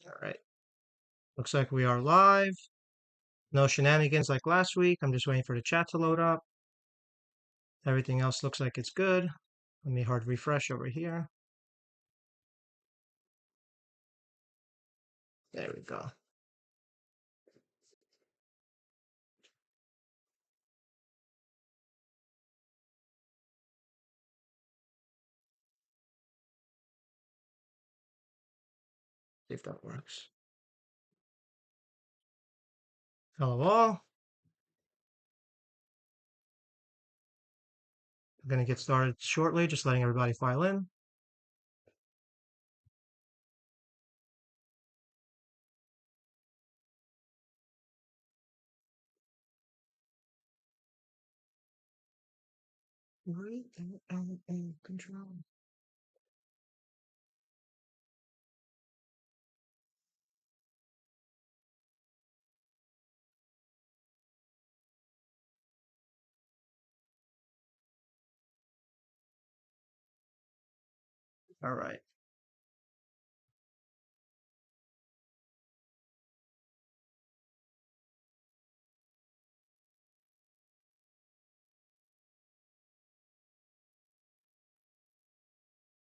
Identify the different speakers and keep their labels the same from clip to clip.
Speaker 1: All right. Looks like we are live. No shenanigans like last week. I'm just waiting for the chat to load up. Everything else looks like it's good. Let me hard refresh over here. There we go. See if that works. Hello all. I'm going to get started shortly, just letting everybody file in. Right and control. All right.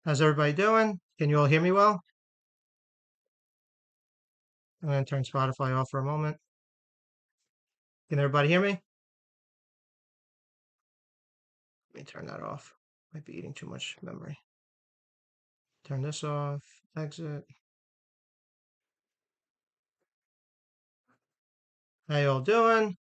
Speaker 1: How's everybody doing? Can you all hear me well? I'm going to turn Spotify off for a moment. Can everybody hear me? Let me turn that off. Might be eating too much memory. Turn this off. Exit. How you all doing?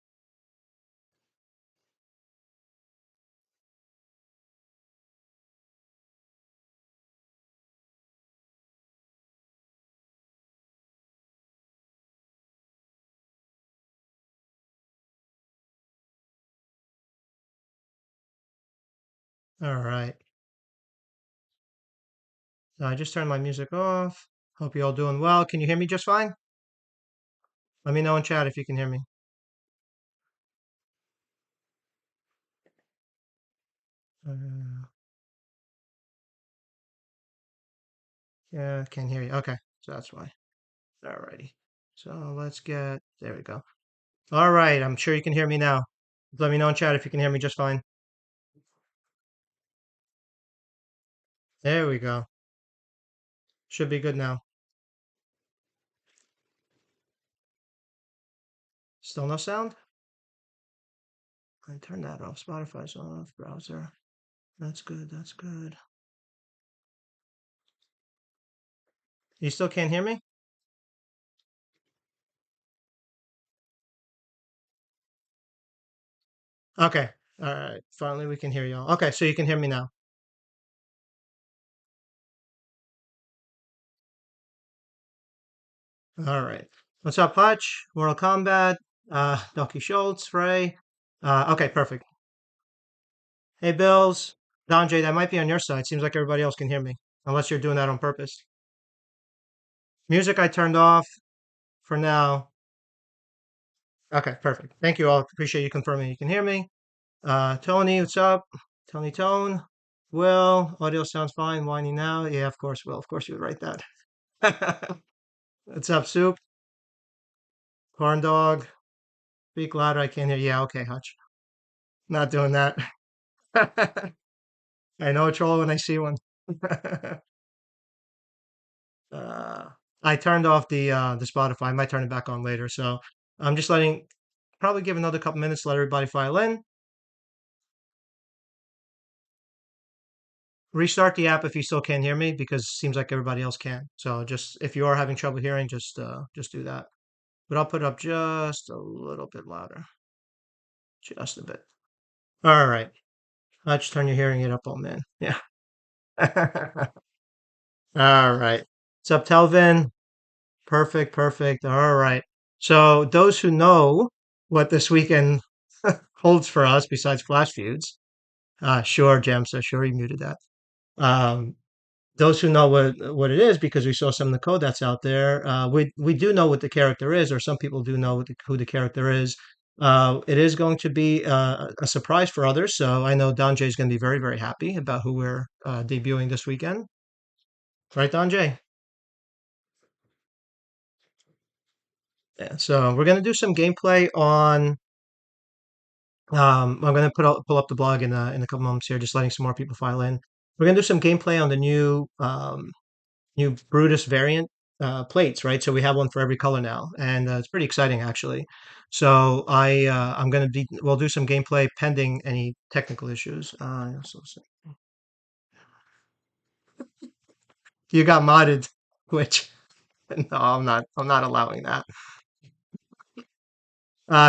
Speaker 1: All right. So I just turned my music off. Hope you all doing well. Can you hear me just fine? Let me know in chat if you can hear me. Uh, yeah, can't hear you. Okay, so that's why. Alrighty. So let's get, there we go. All right, I'm sure you can hear me now. Let me know in chat if you can hear me just fine. There we go. Should be good now. Still no sound? I turned that off. Spotify's off. Browser. That's good. That's good. You still can't hear me? Okay. All right. Finally, we can hear you all. Okay, so you can hear me now. All right. What's up, Hutch? Mortal Kombat. Donkey Schultz, Frey. Okay, perfect. Hey, Bills. Don J, that might be on your side. Seems like everybody else can hear me, unless you're doing that on purpose. Music I turned off for now. Okay, perfect. Thank you all. Appreciate you confirming you can hear me. Tony, what's up? Tony Tone. Will, audio sounds fine. Whiny now. Yeah, of course, Will. Of course you would write that. What's up, Soup? Corn dog. Speak louder. I can't hear. Yeah, okay, Hutch. Not doing that. I know a troll when I see one. uh, I turned off the Spotify. I might turn it back on later. So I'm just letting probably give another couple minutes to let everybody file in. Restart the app if you still can't hear me because it seems like everybody else can. So just if you are having trouble hearing, just do that. But I'll put it up just a little bit louder. Just a bit. All right. Let's turn your hearing aid up, oh man. Yeah. All right. What's up, Telvin? Perfect, perfect. All right. So those who know what this weekend holds for us, besides Flash Feuds, sure, Jam says, sure, he muted that. Um, those who know what it is, because we saw some of the code that's out there, we do know what the character is, or some people do know who the character is. It is going to be a surprise for others, so I know Don J is going to be very, very happy about who we're debuting this weekend. Right, Don J? Yeah, so we're gonna do some gameplay on. I'm gonna pull up the blog in a couple moments here, just letting some more people file in. We're gonna do some gameplay on the new Brutus variant plates, right? So we have one for every color now, and it's pretty exciting actually. So I'm gonna be we'll do some gameplay pending any technical issues. You got modded, which no, I'm not allowing that.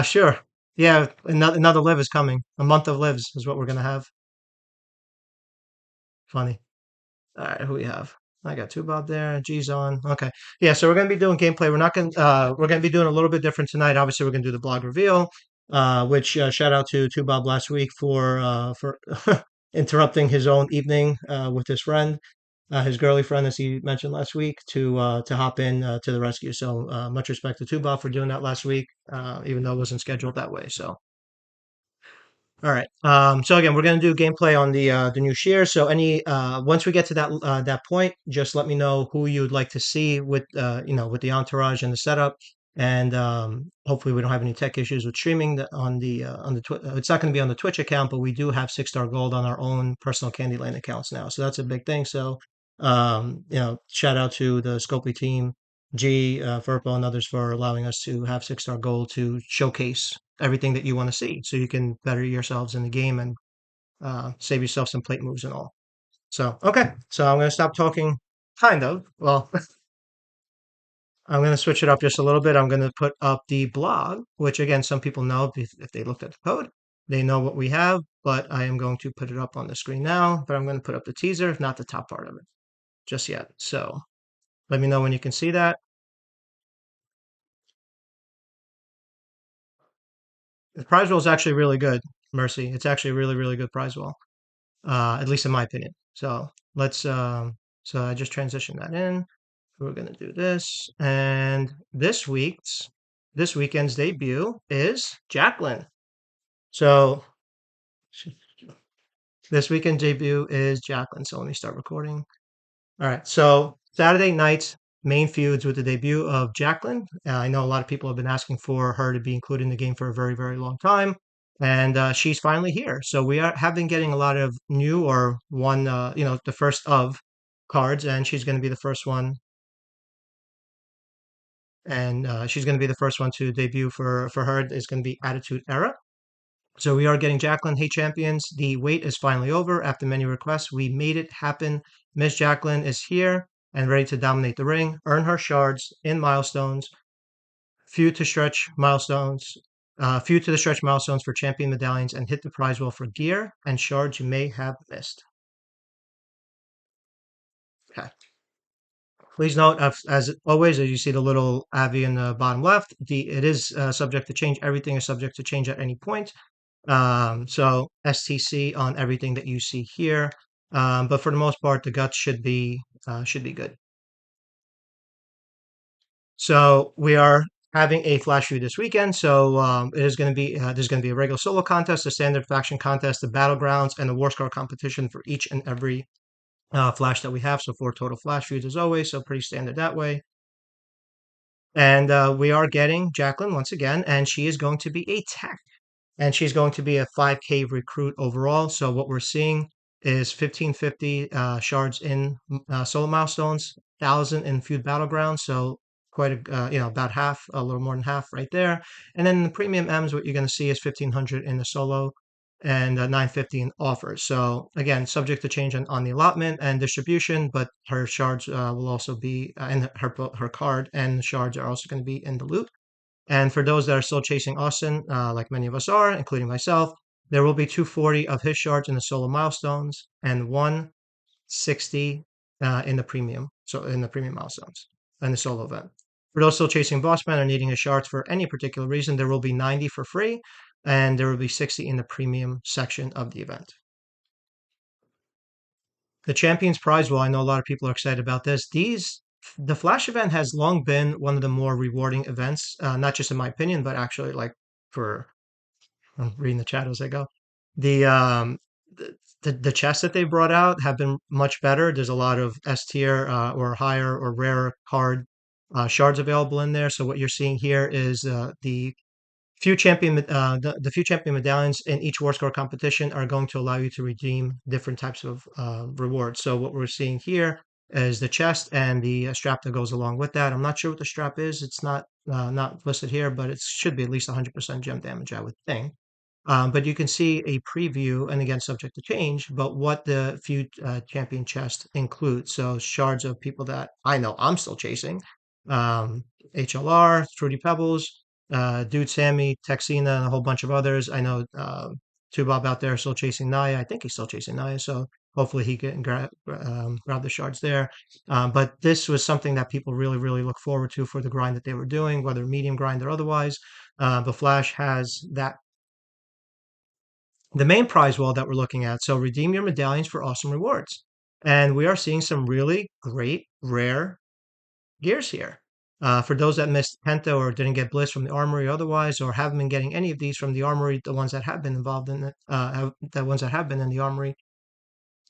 Speaker 1: Sure. Yeah, another live is coming. A month of lives is what we're gonna have. Funny. All right, who we have? I got two Bob there. G's on. Okay. Yeah, so we're gonna be doing gameplay. We're gonna be doing a little bit different tonight. Obviously, we're gonna do the blog reveal, which shout out to two Bob last week for interrupting his own evening with his friend, his girly friend, as he mentioned last week, to hop in to the rescue. So much respect to two Bob for doing that last week, even though it wasn't scheduled that way. So all right. So again, we're going to do gameplay on the new shear. So any once we get to that point, just let me know who you'd like to see with with the entourage and the setup, and hopefully we don't have any tech issues with streaming on the it's not going to be on the Twitch account, but we do have 6 star gold on our own personal Candyland accounts now, so that's a big thing. So shout out to the Scopely team, G, Furpo, and others for allowing us to have 6 star gold to showcase everything that you want to see so you can better yourselves in the game and save yourself some plate moves and all. So, okay. So I'm going to stop talking, kind of. Well, I'm going to switch it up just a little bit. I'm going to put up the blog, which again, some people know if they looked at the code, they know what we have, but I am going to put it up on the screen now. But I'm going to put up the teaser, if not the top part of it, just yet. So let me know when you can see that. The prize roll is actually really good, Mercy. It's actually a really, really good prize roll, at least in my opinion. So so I just transitioned that in. We're gonna do this, and this weekend's debut is Jacqueline. So this weekend debut is Jacqueline. So let me start recording. All right. So Saturday night's main feuds with the debut of Jacqueline. I know a lot of people have been asking for her to be included in the game for a very, very long time. And she's finally here. So have been getting a lot of new or one, the first of cards, and she's going to be the first one. And she's going to be the first one to debut for her. Is going to be Attitude Era. So we are getting Jacqueline. Hey, champions. The wait is finally over. After many requests, we made it happen. Miss Jacqueline is here and ready to dominate the ring, earn her shards in milestones, few to stretch milestones, few to the stretch milestones for champion medallions, and hit the prize wheel for gear and shards you may have missed. Okay. Please note, as always, as you see the little Avi in the bottom left, it is subject to change. Everything is subject to change at any point. So STC on everything that you see here. But for the most part, the guts should be good. So we are having a flash view this weekend. So it is going to be there's going to be a regular solo contest, a standard faction contest, the battlegrounds, and a war scar competition for each and every flash that we have. So 4 total flash views as always. So pretty standard that way. And we are getting Jacqueline once again, and she is going to be a tech. And she's going to be a 5K recruit overall. So what we're seeing is 1550 shards in solo milestones, 1,000 in feud battlegrounds. So quite about half, a little more than half right there. And then the premium M's, what you're going to see is 1,500 in the solo and 950 in offers. So again, subject to change on the allotment and distribution, but her shards will also be in her card, and the shards are also going to be in the loot. And for those that are still chasing Austin, like many of us are, including myself, there will be 240 of his shards in the solo milestones and 160 in the premium. So in the premium milestones and the solo event. For those still chasing Bossman or needing his shards for any particular reason, there will be 90 for free, and there will be 60 in the premium section of the event. The Champions Prize, well, I know a lot of people are excited about this. The Flash event has long been one of the more rewarding events, not just in my opinion, but actually like for I'm reading the chat as I go. The the chests that they brought out have been much better. There's a lot of S tier or higher or rarer card shards available in there. So what you're seeing here is the few champion medallions in each war score competition are going to allow you to redeem different types of rewards. So what we're seeing here is the chest and the strap that goes along with that. I'm not sure what the strap is. It's not listed here, but it should be at least 100% gem damage, I would think. But you can see a preview, and again, subject to change, but what the few champion chest includes. So shards of people that I know I'm still chasing. HLR, Fruity Pebbles, Dude Sammy, Texina, and a whole bunch of others. I know Tubob out there still chasing Naya. I think he's still chasing Naya, so hopefully he can grab the shards there. But this was something that people really, really look forward to for the grind that they were doing, whether medium grind or otherwise. The Flash has that the main prize wall that we're looking at. So redeem your medallions for awesome rewards. And we are seeing some really great, rare gears here. For those that missed Penta or didn't get Bliss from the Armory otherwise, or haven't been getting any of these from the Armory, the ones that have been involved in it, the ones that have been in the Armory,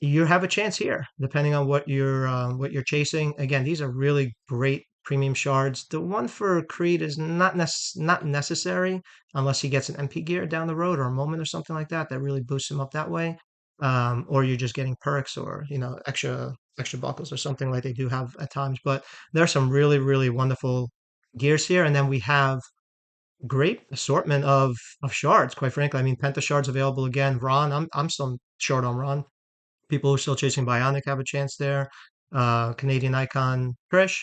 Speaker 1: you have a chance here, depending on what you're chasing. Again, these are really great premium shards. The one for Creed is not necessary unless he gets an MP gear down the road or a moment or something like that that really boosts him up that way. Or you're just getting perks or extra buckles or something like they do have at times. But there are some really really wonderful gears here, and then we have great assortment of shards. Quite frankly, I mean Penta shards available again. Ron, I'm still short on Ron. People who are still chasing Bionic have a chance there. Canadian icon Trish.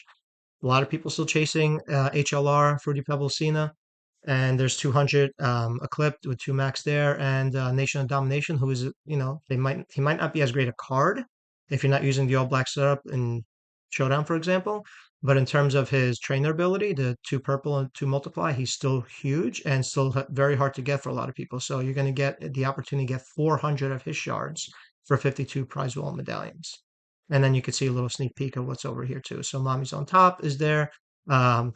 Speaker 1: A lot of people still chasing HLR, Fruity Pebbles Cena. And there's 200 equipped with 2 max there. And Nation of Domination, who is, he might not be as great a card if you're not using the all black setup in Showdown, for example. But in terms of his trainer ability, the 2 purple and 2 multiply, he's still huge and still very hard to get for a lot of people. So you're going to get the opportunity to get 400 of his shards for 52 prize wall medallions. And then you can see a little sneak peek of what's over here too. So Mommy's on top is there.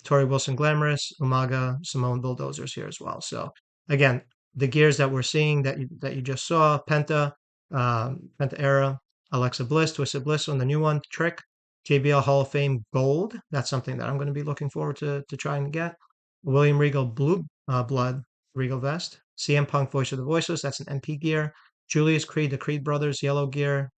Speaker 1: Tori Wilson Glamorous, Umaga, Simone Bulldozers here as well. So again, the gears that we're seeing that you just saw, Penta Era, Alexa Bliss, Twisted Bliss on the new one, Trick, JBL Hall of Fame Gold. That's something that I'm going to be looking forward to trying to get. William Regal Blue Blood Regal Vest, CM Punk Voice of the Voiceless. That's an MP gear. Julius Creed, the Creed Brothers Yellow gear.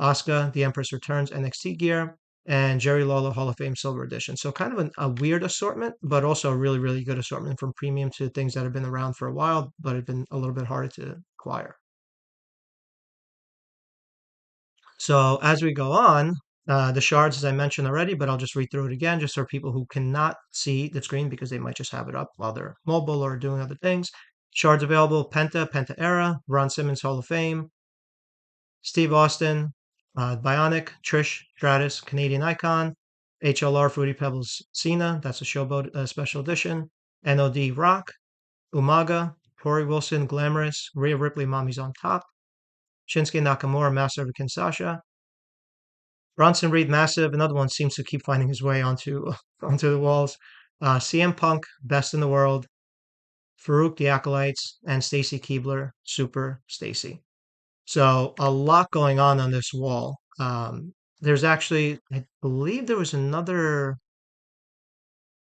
Speaker 1: Asuka, The Empress Returns NXT gear, and Jerry Lawler Hall of Fame Silver Edition. So kind of a weird assortment, but also a really, really good assortment from premium to things that have been around for a while, but have been a little bit harder to acquire. So as we go on, the shards, as I mentioned already, but I'll just read through it again, just for people who cannot see the screen because they might just have it up while they're mobile or doing other things. Shards available, Penta Era, Ron Simmons Hall of Fame, Steve Austin, Bionic, Trish Stratus, Canadian Icon, HLR Fruity Pebbles Cena, that's a Showboat special edition, NOD Rock, Umaga, Tori Wilson Glamorous, Rhea Ripley Mommy's on Top, Shinsuke Nakamura Master of Kinshasa, Bronson Reed Massive, another one seems to keep finding his way onto onto the walls, CM Punk Best in the World, Farouk the Acolytes, and Stacy Keebler Super Stacy. So a lot going on this wall. There's actually, I believe there was another,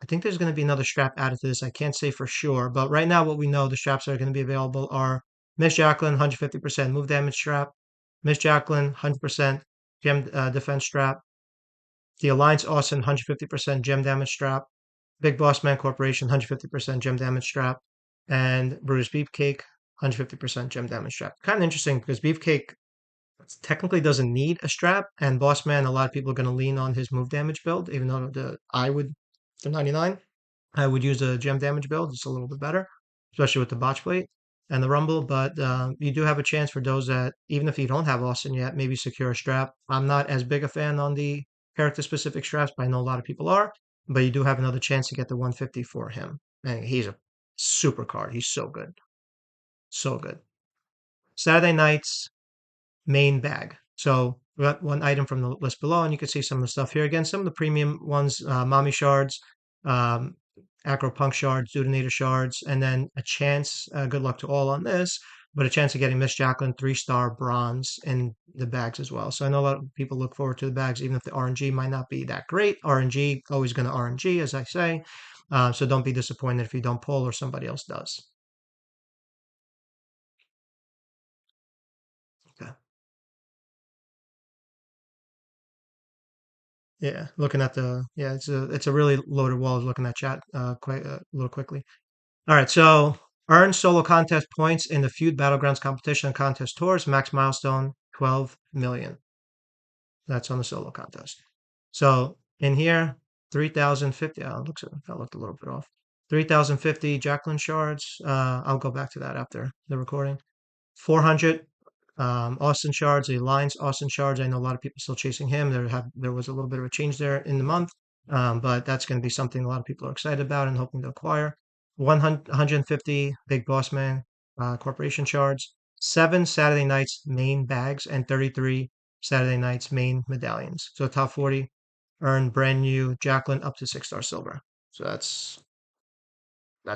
Speaker 1: I think there's going to be another strap added to this. I can't say for sure, but right now what we know, the straps that are going to be available are Miss Jacqueline, 150% move damage strap, Miss Jacqueline, 100% gem defense strap, the Alliance Austin, 150% gem damage strap, Big Boss Man Corporation, 150% gem damage strap, and Brutus Beefcake, 150% gem damage strap. Kind of interesting because Beefcake technically doesn't need a strap, and Boss Man, a lot of people are going to lean on his move damage build, even though I would, for 99, I would use a gem damage build. It's a little bit better, especially with the botch plate and the rumble. But you do have a chance for those that, even if you don't have Austin yet, maybe secure a strap. I'm not as big a fan on the character specific straps, but I know a lot of people are. But you do have another chance to get the 150 for him. And he's a super card. He's so good. So good. Saturday nights, main bag. So we got one item from the list below, and you can see some of the stuff here. Again, some of the premium ones, Mommy Shards, um, Acro Punk Shards, Dudinator Shards, and then a chance, good luck to all on this, but a chance of getting Miss Jacqueline 3-star bronze in the bags as well. So I know a lot of people look forward to the bags, even if the RNG might not be that great. RNG, always going to RNG, as I say. So don't be disappointed if you don't pull or somebody else does. Okay. Yeah, looking at it's a really loaded wall. Looking at chat quite a little quickly. All right, so earn solo contest points in the Feud Battlegrounds competition and contest tours. Max milestone 12 million. That's on the solo contest. So in here, 3,050. Oh, that looked a little bit off. 3,050 Jacqueline shards. I'll go back to that after the recording. 400 Austin shards, the Alliance Austin shards. I know a lot of people still chasing him. There was a little bit of a change there in the month, but that's going to be something a lot of people are excited about and hoping to acquire. 150 Big Boss Man Corporation shards, 7 Saturday Nights main bags, and 33 Saturday Nights main medallions. So top 40 earn brand new Jacqueline up to 6-star silver. So that's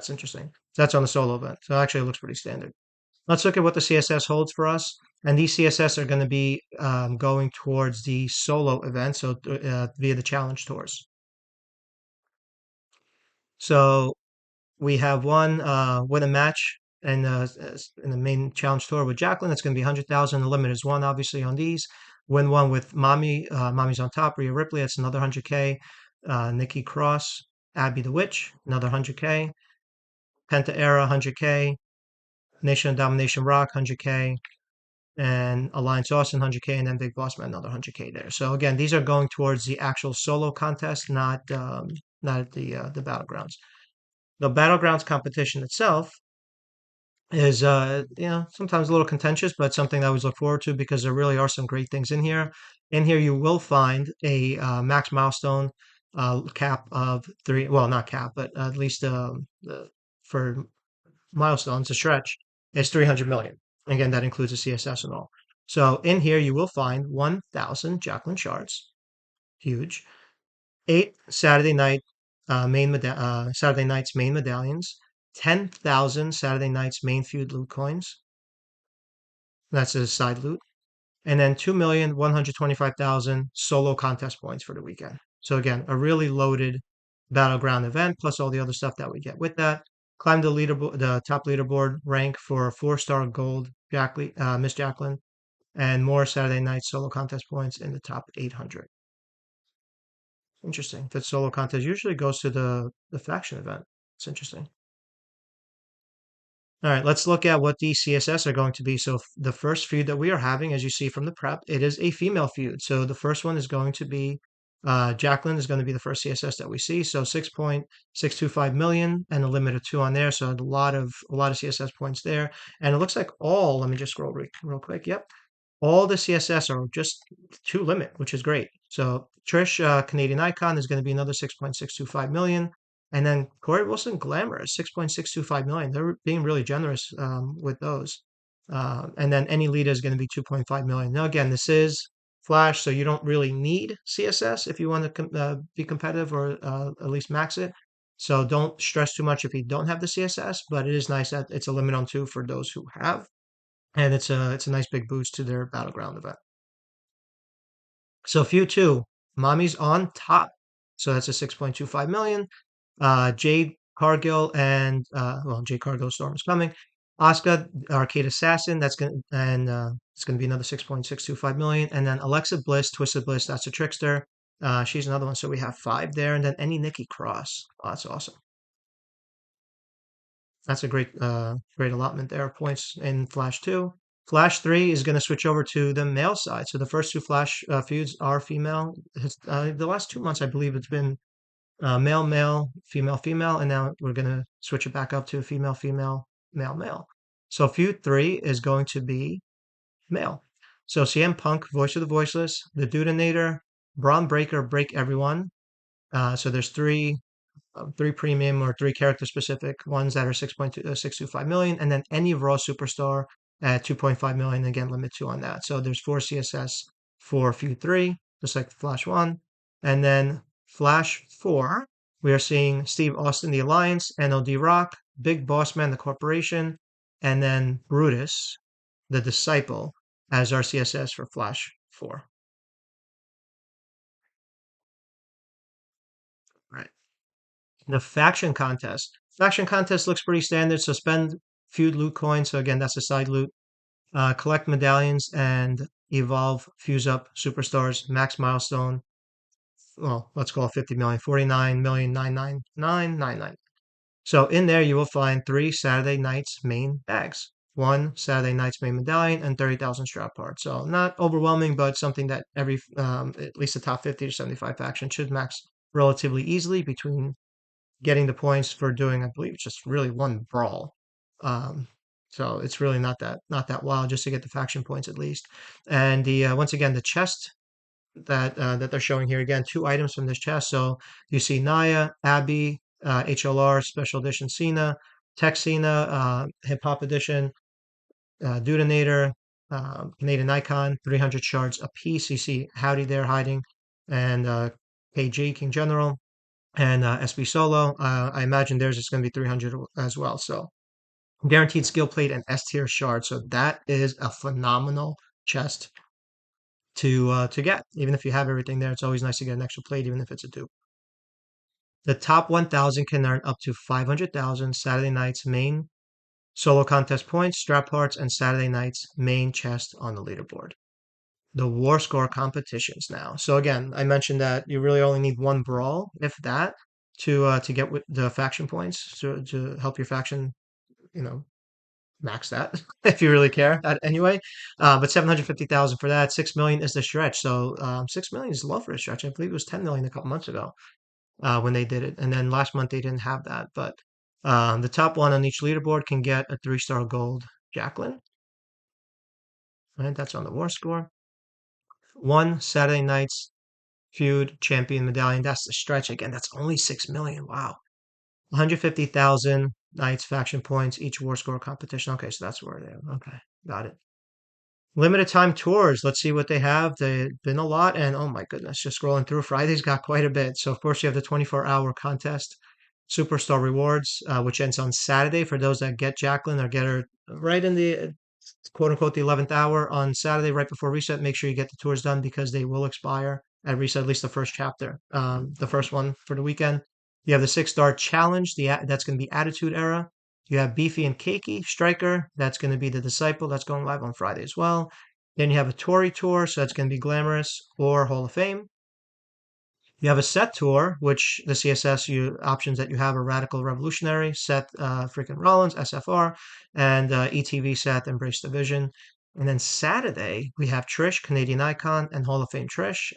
Speaker 1: interesting. That's on the solo event. So actually it looks pretty standard. Let's look at what the CSS holds for us. And these CSS are going to be going towards the solo event, so via the challenge tours. So we have one with a match and in the main challenge tour with Jacqueline. It's going to be 100,000. The limit is 1, obviously, on these. Win one with Mommy's on top. Rhea Ripley, that's another 100K. Nikki Cross, Abby the Witch, another 100K. Penta Era, 100K. Nation of Domination Rock, 100K. And Alliance Austin 100K, and then Big Boss Man another 100K there. So again, these are going towards the actual solo contest, not the battlegrounds. The battlegrounds competition itself is sometimes a little contentious, but something I always look forward to because there really are some great things in here. In here, you will find a max milestone cap of 3. Well, not cap, but at least for milestones, the stretch is 300 million. Again, that includes the CSS and all. So in here, you will find 1,000 Jacqueline shards, huge. 8 Saturday Night's main medallions, 10,000 Saturday Night's main feud loot coins. That's a side loot. And then 2,125,000 solo contest points for the weekend. So again, a really loaded battleground event, plus all the other stuff that we get with that. Climb the top leaderboard rank for 4-star gold Miss Jacqueline, and more Saturday night solo contest points in the top 800. Interesting. That solo contest usually goes to the faction event. It's interesting. All right, let's look at what these CSS are going to be. So the first feud that we are having, as you see from the prep, it is a female feud. So the first one is going to be Jacqueline is going to be the first CSS that we see. So 6.625 million and a limit of 2 on there. So a lot of CSS points there. And it looks like let me just scroll real quick. Yep. All the CSS are just 2 limit, which is great. So Trish, Canadian Icon, is going to be another 6.625 million. And then Corey Wilson Glamorous, 6.625 million. They're being really generous with those. And then any leader is going to be 2.5 million. Now, again, this is Flash, so you don't really need CSS if you want to be competitive or at least max it. So don't stress too much if you don't have the CSS, but it is nice that it's a limit on 2 for those who have. And it's a nice big boost to their battleground event. So Feud 2, Mommy's on top. So that's a 6.25 million. Jade Cargill and Jade Cargill Storm is coming. Asuka Arcade Assassin, it's gonna be another 6.625 million. And then Alexa Bliss, Twisted Bliss, that's a trickster. She's another one. So we have 5 there, and then any Nikki Cross. Oh, that's awesome. That's a great allotment there of points in Flash 2. Flash 3 is going to switch over to the male side. So the first 2 Flash feuds are female. The last 2 months, I believe it's been male, male, female, female, and now we're going to switch it back up to female, female, male, male. So feud 3 is going to be male. So CM Punk, Voice of the Voiceless, The Dudinator, Braun Breaker, Break Everyone. So there's 3 premium or 3 character specific ones that are 6.625 million, and then any Raw superstar at 2.5 million. Again, limit 2 on that. So there's 4 CSS for Feud 3, just like Flash 1. And then Flash 4, we are seeing Steve Austin, the Alliance, NOD Rock, Big Boss Man, the Corporation, and then Brutus, the disciple, as our CSS for Flash 4. Right. The faction contest. Faction contest looks pretty standard. So spend feud loot coins. So again, that's a side loot. Collect medallions and evolve, fuse up superstars. Max milestone. Well, let's call it 50 million, 49,999,999. So in there, you will find 3 Saturday Night's main bags. 1 Saturday Night's main medallion and 30,000 strap parts. So not overwhelming, but something that every, at least the top 50 to 75 faction should max relatively easily between getting the points for doing, I believe, just really one brawl. Um, so it's really not that wild just to get the faction points at least. And the once again the chest that they're showing here again, 2 items from this chest. So you see Naya, Abby, HLR Special Edition Cena, Tech Cena, Hip Hop Edition, Dudinator, Canadian Icon, 300 shards a piece. You see Howdy there hiding, and KG King General, and SB Solo. I imagine theirs is going to be 300 as well. So guaranteed skill plate and S tier shard. So that is a phenomenal chest to get. Even if you have everything there, it's always nice to get an extra plate, even if it's a dupe. The top 1,000 can earn up to 500,000 Saturday Night's main solo contest points, strap parts, and Saturday Night's main chest on the leaderboard. The war score competitions now. So again, I mentioned that you really only need one brawl, if that, to get the faction points to help your faction, you know, max that if you really care. Anyway, but 750,000 for that. 6 million is the stretch. So 6 million is low for a stretch. I believe it was 10 million a couple months ago when they did it, and then last month they didn't have that. But the top one on each leaderboard can get a 3-star gold Jacqueline. Right, that's on the war score. 1 Saturday Night's Feud Champion Medallion. That's the stretch again. That's only 6 million. Wow. 150,000 Knights faction points each war score competition. Okay, so that's where they are. Okay, got it. Limited time tours. Let's see what they have. They've been a lot, and oh my goodness, just scrolling through. Friday's got quite a bit. So of course you have the 24-hour contest, Superstar Rewards, which ends on Saturday for those that get Jacqueline or get her right in the quote unquote the 11th hour on Saturday, right before reset. Make sure you get the tours done because they will expire at reset, at least the first chapter, the first one for the weekend. You have the 6-star challenge, that's going to be Attitude Era. You have Beefy and Cakey Striker, that's going to be the Disciple, that's going live on Friday as well. Then you have a Tory Tour, so that's going to be Glamorous or Hall of Fame. You have a Set Tour, which the CSS options that you have are Radical Revolutionary, Seth freaking Rollins, SFR, and ETV Seth, Embrace the Vision. And then Saturday, we have Trish, Canadian Icon, and Hall of Fame Trish.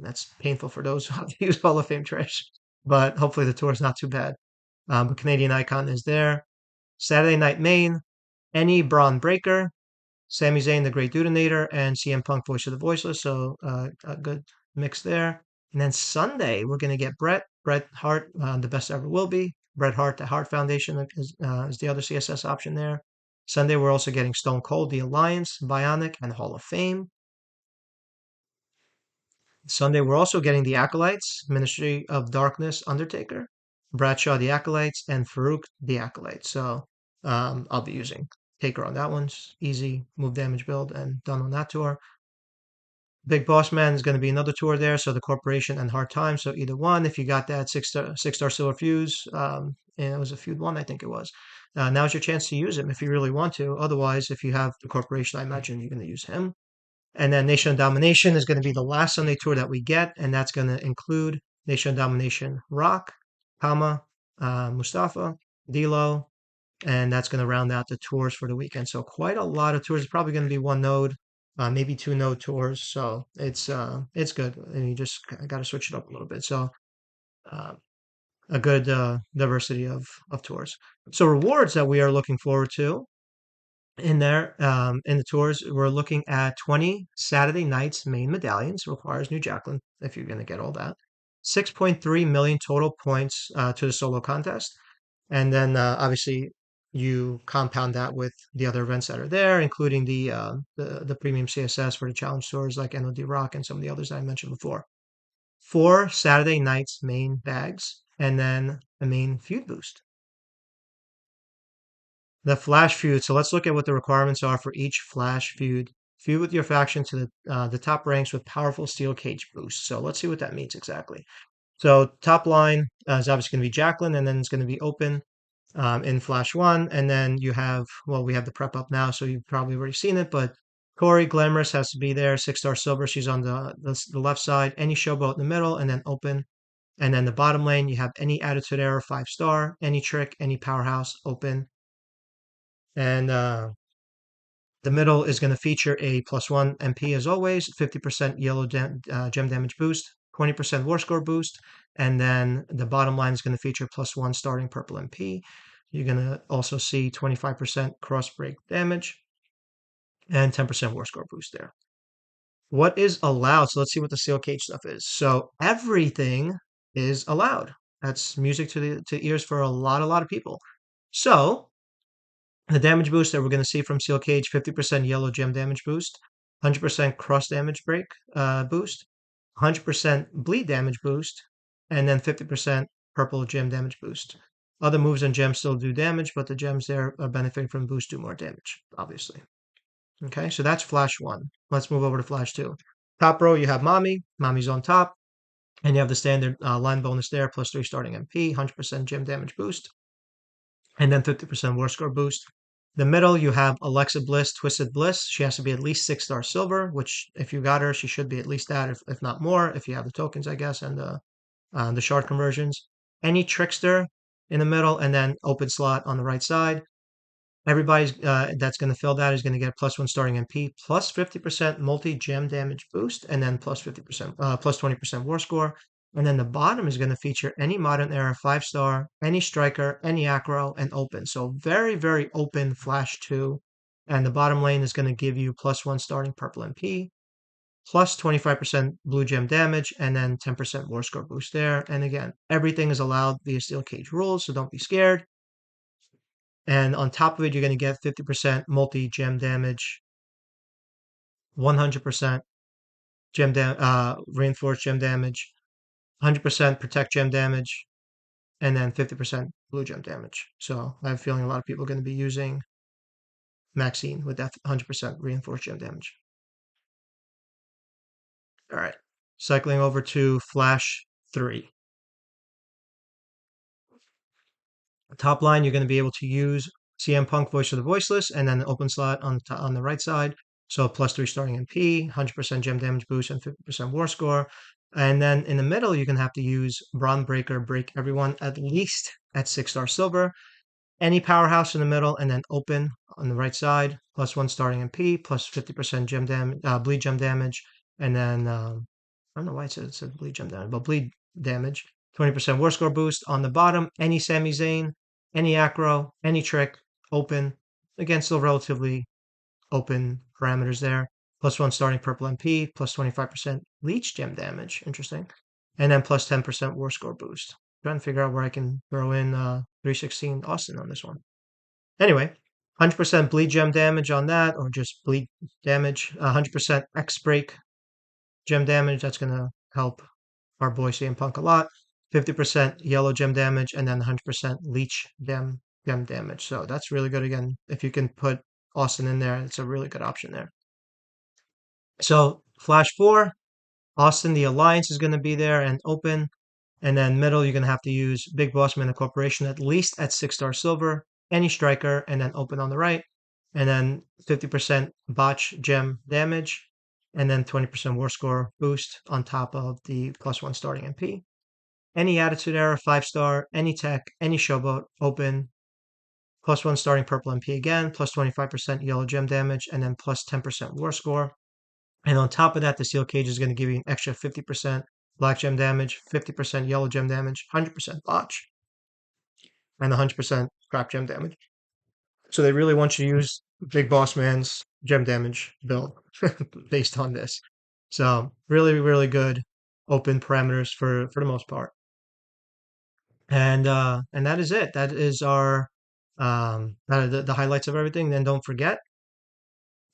Speaker 1: That's painful for those who have to use Hall of Fame Trish, but hopefully the tour is not too bad. But Canadian Icon is there. Saturday Night Main, any Braun Breaker, Sami Zayn, the Great Dudinator, and CM Punk, Voice of the Voiceless. So a good mix there. And then Sunday, we're going to get Bret Hart, the best ever will be. Bret Hart, the Hart Foundation is the other CSS option there. Sunday, we're also getting Stone Cold, The Alliance, Bionic, and Hall of Fame. Sunday, we're also getting the Acolytes, Ministry of Darkness, Undertaker, Bradshaw, the Acolytes, and Farouk, the Acolytes. So I'll be using Taker on that one. Easy move damage build and done on that tour. Big Boss Man is going to be another tour there. So the Corporation and Hard Time. So either one, if you got that six-star silver fuse, and it was a feud one, I think it was. Now's your chance to use him if you really want to. Otherwise, if you have the Corporation, I imagine you're going to use him. And then Nation of Domination is going to be the last Sunday tour that we get, and that's going to include Nation of Domination Rock, Kama, Mustafa, D'Lo, and that's going to round out the tours for the weekend. So quite a lot of tours. It's probably going to be one node, maybe 2 node tours. So it's good, and you just got to switch it up a little bit. So uh, a good diversity of tours. So rewards that we are looking forward to in there in the tours, we're looking at 20 Saturday Nights main medallions. Requires new Jacqueline if you're going to get all that. 6.3 million total points to the solo contest, and then obviously you compound that with the other events that are there, including the premium CSS for the challenge tours like NOD Rock and some of the others that I mentioned before. 4 Saturday Nights main bags, and then a main feud boost. The flash feud. So let's look at what the requirements are for each flash feud. Feud with your faction to the top ranks with powerful steel cage boost. So let's see what that means exactly. So top line is obviously going to be Jacqueline, and then it's going to be open in Flash 1. And then you have, well, we have the prep up now, so you've probably already seen it, but Corey Glamorous has to be there, 6-star silver. She's on the left side, any showboat in the middle, and then open. And then the bottom lane, you have any attitude error, 5-star, any trick, any powerhouse, open. And the middle is going to feature a +1 MP as always, 50% yellow gem damage boost, 20% war score boost, and then the bottom line is going to feature +1 starting purple MP. You're going to also see 25% cross break damage and 10% war score boost there. What is allowed? So let's see what the steel cage stuff is. So everything is allowed. That's music to ears for a lot of people. So the damage boost that we're going to see from Steel Cage, 50% yellow gem damage boost, 100% cross damage break boost, 100% bleed damage boost, and then 50% purple gem damage boost. Other moves and gems still do damage, but the gems there are benefiting from boost do more damage, obviously. Okay, so that's Flash 1. Let's move over to Flash 2. Top row, you have Mommy. Mommy's on top. And you have the standard line bonus there, +3 starting MP, 100% gem damage boost, and then 50% war score boost. The middle, you have Alexa Bliss, Twisted Bliss. She has to be at least 6-star silver, which if you got her, she should be at least that, if not more, if you have the tokens, I guess, and the shard conversions. Any Trickster in the middle, and then open slot on the right side. Everybody's that's going to fill that is going to get +1 starting MP, 50% multi-gem damage boost, and then 50%, +20% war score. And then the bottom is going to feature any modern era 5-star, any striker, any acro, and open. So very open Flash 2. And the bottom lane is going to give you +1 starting purple MP, 25% blue gem damage, and then 10% war score boost there. And again, everything is allowed via Steel Cage rules, so don't be scared. And on top of it, you're going to get 50% multi-gem damage, 100% reinforced gem damage, 100% protect gem damage, and then 50% blue gem damage. So I have a feeling a lot of people are going to be using Maxine with that 100% reinforced gem damage. All right, cycling over to Flash 3. Top line, you're going to be able to use CM Punk Voice of the Voiceless, and then the open slot on the right side. So +3 starting MP, 100% gem damage boost, and 50% war score. And then in the middle, you're going to have to use Brawn Breaker, break everyone at least at 6-star silver. Any powerhouse in the middle, and then open on the right side, +1 starting MP, 50% gem damage, bleed gem damage, and then I don't know why it said bleed gem damage, but bleed damage. 20% war score boost on the bottom. Any Sami Zayn, any acro, any trick, open. Again, still relatively open parameters there. +1 starting purple MP, 25% leech gem damage. Interesting. And then 10% war score boost. Trying to figure out where I can throw in 316 Austin on this one. Anyway, 100% bleed gem damage on that, or just bleed damage. 100% X break gem damage. That's going to help our boy CM Punk a lot. 50% yellow gem damage, and then 100% leech gem damage. So that's really good. Again, if you can put Austin in there, it's a really good option there. So Flash 4, Austin, the Alliance is going to be there and open. And then middle, you're going to have to use Big Boss Man, the Corporation, at least at 6-star silver, any striker, and then open on the right. And then 50% botch gem damage, and then 20% war score boost on top of the +1 starting MP. Any attitude error, 5-star, any tech, any showboat, open, +1 starting purple MP again, 25% yellow gem damage, and then 10% war score. And on top of that, the Steel Cage is going to give you an extra 50% black gem damage, 50% yellow gem damage, 100% botch, and 100% crap gem damage. So they really want you to use Big Boss Man's gem damage build based on this. So really good open parameters for the most part. And that is it. That is our the highlights of everything. Then don't forget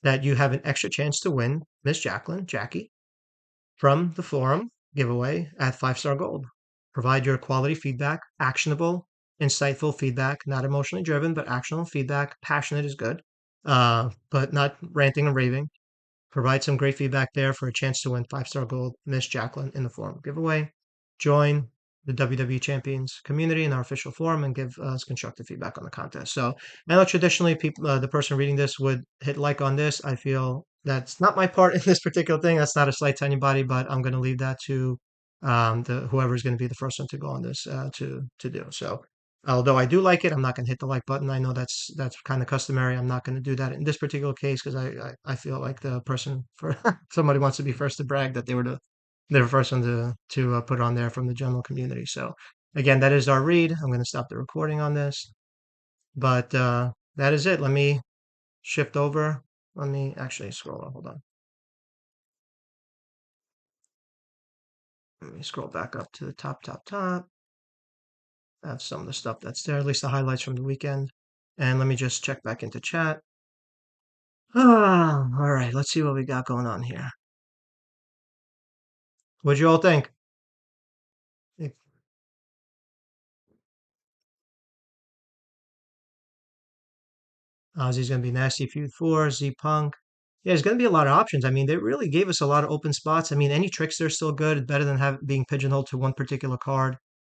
Speaker 1: that you have an extra chance to win Miss Jackie, from the forum giveaway at 5-star gold. Provide your quality feedback, actionable, insightful feedback, not emotionally driven, but actionable feedback. Passionate is good, but not ranting and raving. Provide some great feedback there for a chance to win 5-star gold Miss Jacqueline in the forum giveaway. Join the WWE Champions community in our official forum and give us constructive feedback on the contest. So I know traditionally people, the person reading this would hit like on this. I feel that's not my part in this particular thing. That's not a slight to anybody, but I'm going to leave that to the whoever is going to be the first one to go on this to do. So although I do like it, I'm not going to hit the like button. I know that's kind of customary. I'm not going to do that in this particular case because I feel like the person for somebody wants to be first to brag that they were the first one to put on there from the general community. So again, that is our read. I'm going to stop the recording on this, but that is it. Let me shift over. Let me actually scroll up. Hold on. Let me scroll back up to the top. That's some of the stuff that's there, at least the highlights from the weekend. And let me just check back into chat. All right, let's see what we got going on here. What'd you all think? Ozzy's going to be nasty feud 4, Z Punk. Yeah, there's going to be a lot of options. I mean, they really gave us a lot of open spots. I mean, any tricks are still good. It's better than being pigeonholed to one particular card.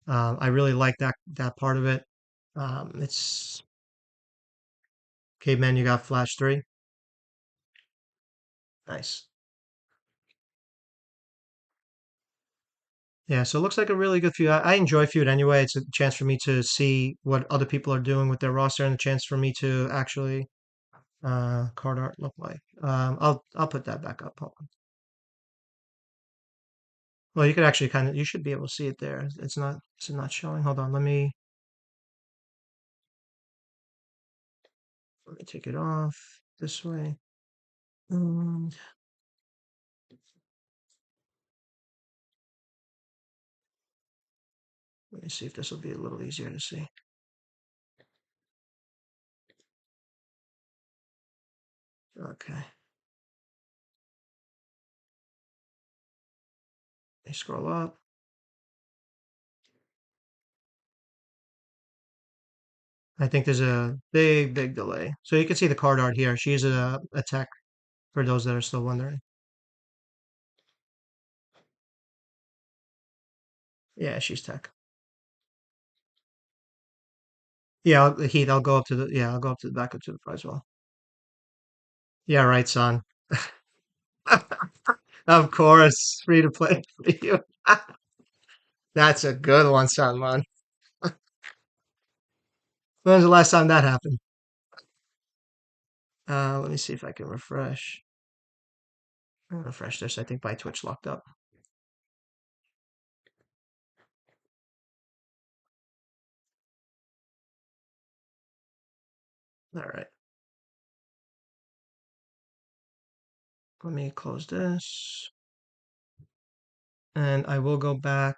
Speaker 1: I really like that part of it. It's Caveman. You got Flash 3. Nice. Yeah, so it looks like a really good feud. I enjoy feud anyway. It's a chance for me to see what other people are doing with their roster and a chance for me to actually card art look like. I'll put that back up. Hold on. Well, you could actually you should be able to see it there. It's not showing. Hold on, let me take it off this way. Um, Let me see if this will be a little easier to see. Okay, let me scroll up. I think there's a big delay. So you can see the card art here. She's a tech for those that are still wondering. Yeah, she's tech. Yeah, Heath, I'll go up to the back up to the prize wall. Yeah, right, son. Of course, free to play for you. That's a good one, son, man. When was the last time that happened? Let me see if I can refresh. I'll refresh this. I think my Twitch locked up. All right. Let me close this. And I will go back.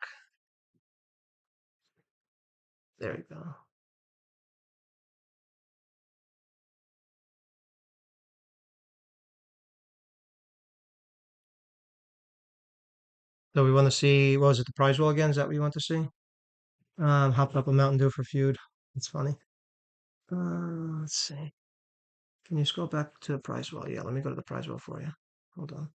Speaker 1: There we go. So we want to see, what was it, the prize wall again? Is that what you want to see? Hopped up a Mountain Dew for feud. That's funny. Let's see. Can you scroll back to the prize wall? Yeah, let me go to the prize wall for you. Hold on.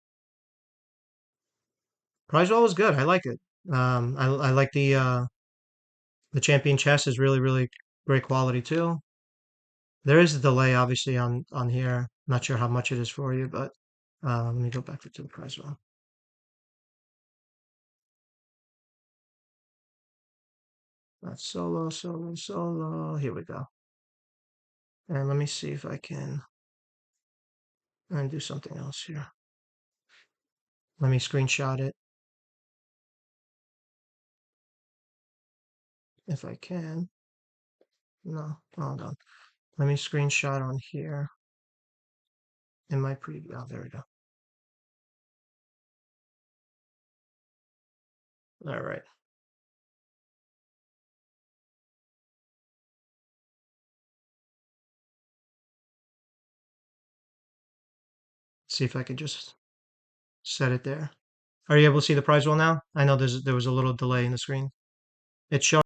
Speaker 1: Prize wall was good. I like it. I like the champion chest is really great quality too. There is a delay obviously on here. Not sure how much it is for you, but let me go back to the prize wall. That's solo. Here we go. And let me see if I can and do something else here. Let me screenshot it if I can. No, hold on. Let me screenshot on here in my preview. Oh, there we go. All right. See if I can just set it there. Are you able to see the prize wall now? I know there was a little delay in the screen. It's showing.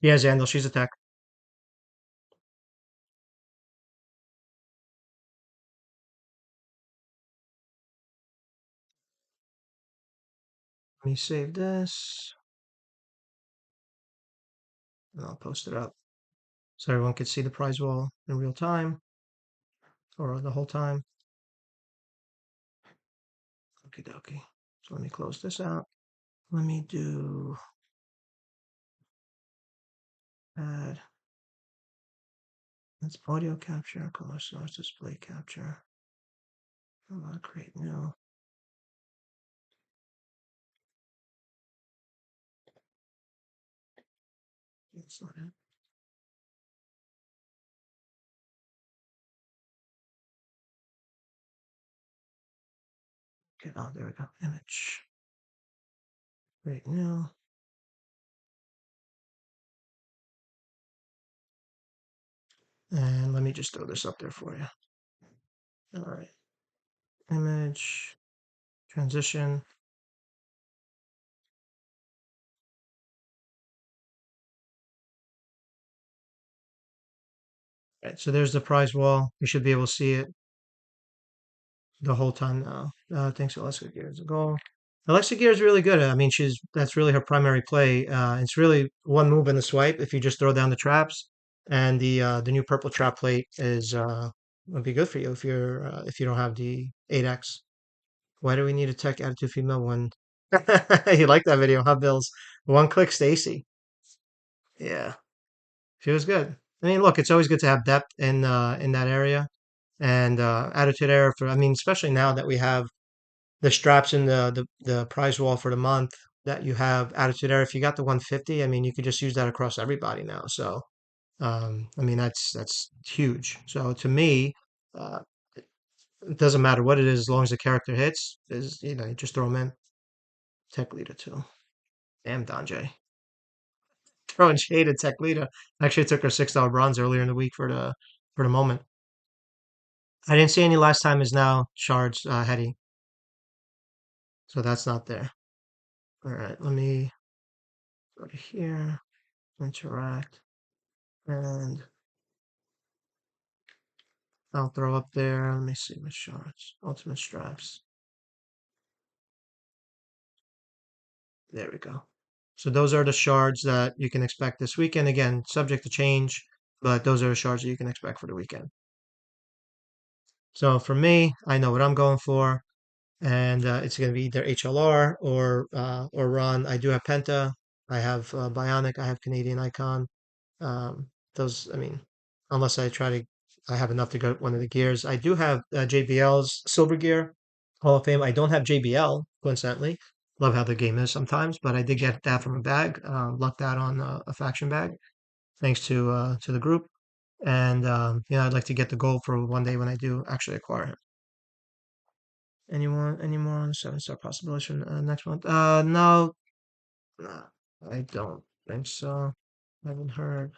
Speaker 1: Yeah, Xandal, she's a tech. Let me save this, and I'll post it up so everyone can see the prize wall in real time or the whole time. Okie dokie. So let me close this out. Let me do add. That's audio capture, color source, display capture. I'm gonna create new. That's not it. Okay, oh, there we go. Image. Create new. And let me just throw this up there for you. All right. Image, transition. All right, so there's the prize wall. You should be able to see it the whole time now. Thanks to Alexa Gears. Goal. Alexa Gear is really good. I mean, that's really her primary play. It's really one move in the swipe if you just throw down the traps, and the new purple trap plate is would be good for you if you don't have the 8x. Why do we need a tech attitude female when you like that video, huh, Bills? One click Stacy. Yeah, she was good. I mean, look, it's always good to have depth in that area and attitude error for. I mean, especially now that we have the straps in the prize wall for the month that you have attitude error. If you got the 150, I mean, you could just use that across everybody now. So, I mean, that's huge. So to me, uh, it doesn't matter what it is as long as the character hits. Is you just throw them in. Tech leader too. Damn, Donjay. Throwing shade at Tech leader. Actually, took her $6 bronze earlier in the week for the moment. I didn't see any last time is now shards heady, so that's not there. All right, let me go to here, interact, and I'll throw up there. Let me see my shards. Ultimate straps. There we go. So those are the shards that you can expect this weekend. Again, subject to change, but those are the shards that you can expect for the weekend. So for me, I know what I'm going for, and it's going to be either HLR or Ron. I do have Penta. I have Bionic. I have Canadian Icon. Those, I mean, unless I have enough to go one of the gears. I do have JBL's Silver Gear Hall of Fame. I don't have JBL, coincidentally. Love how the game is sometimes, but I did get that from a bag. Lucked out on a faction bag, thanks to the group. And I'd like to get the gold for one day when I do actually acquire him. Anyone, any more on 7-star possibilities for next month? No, no, I don't think so. I haven't heard.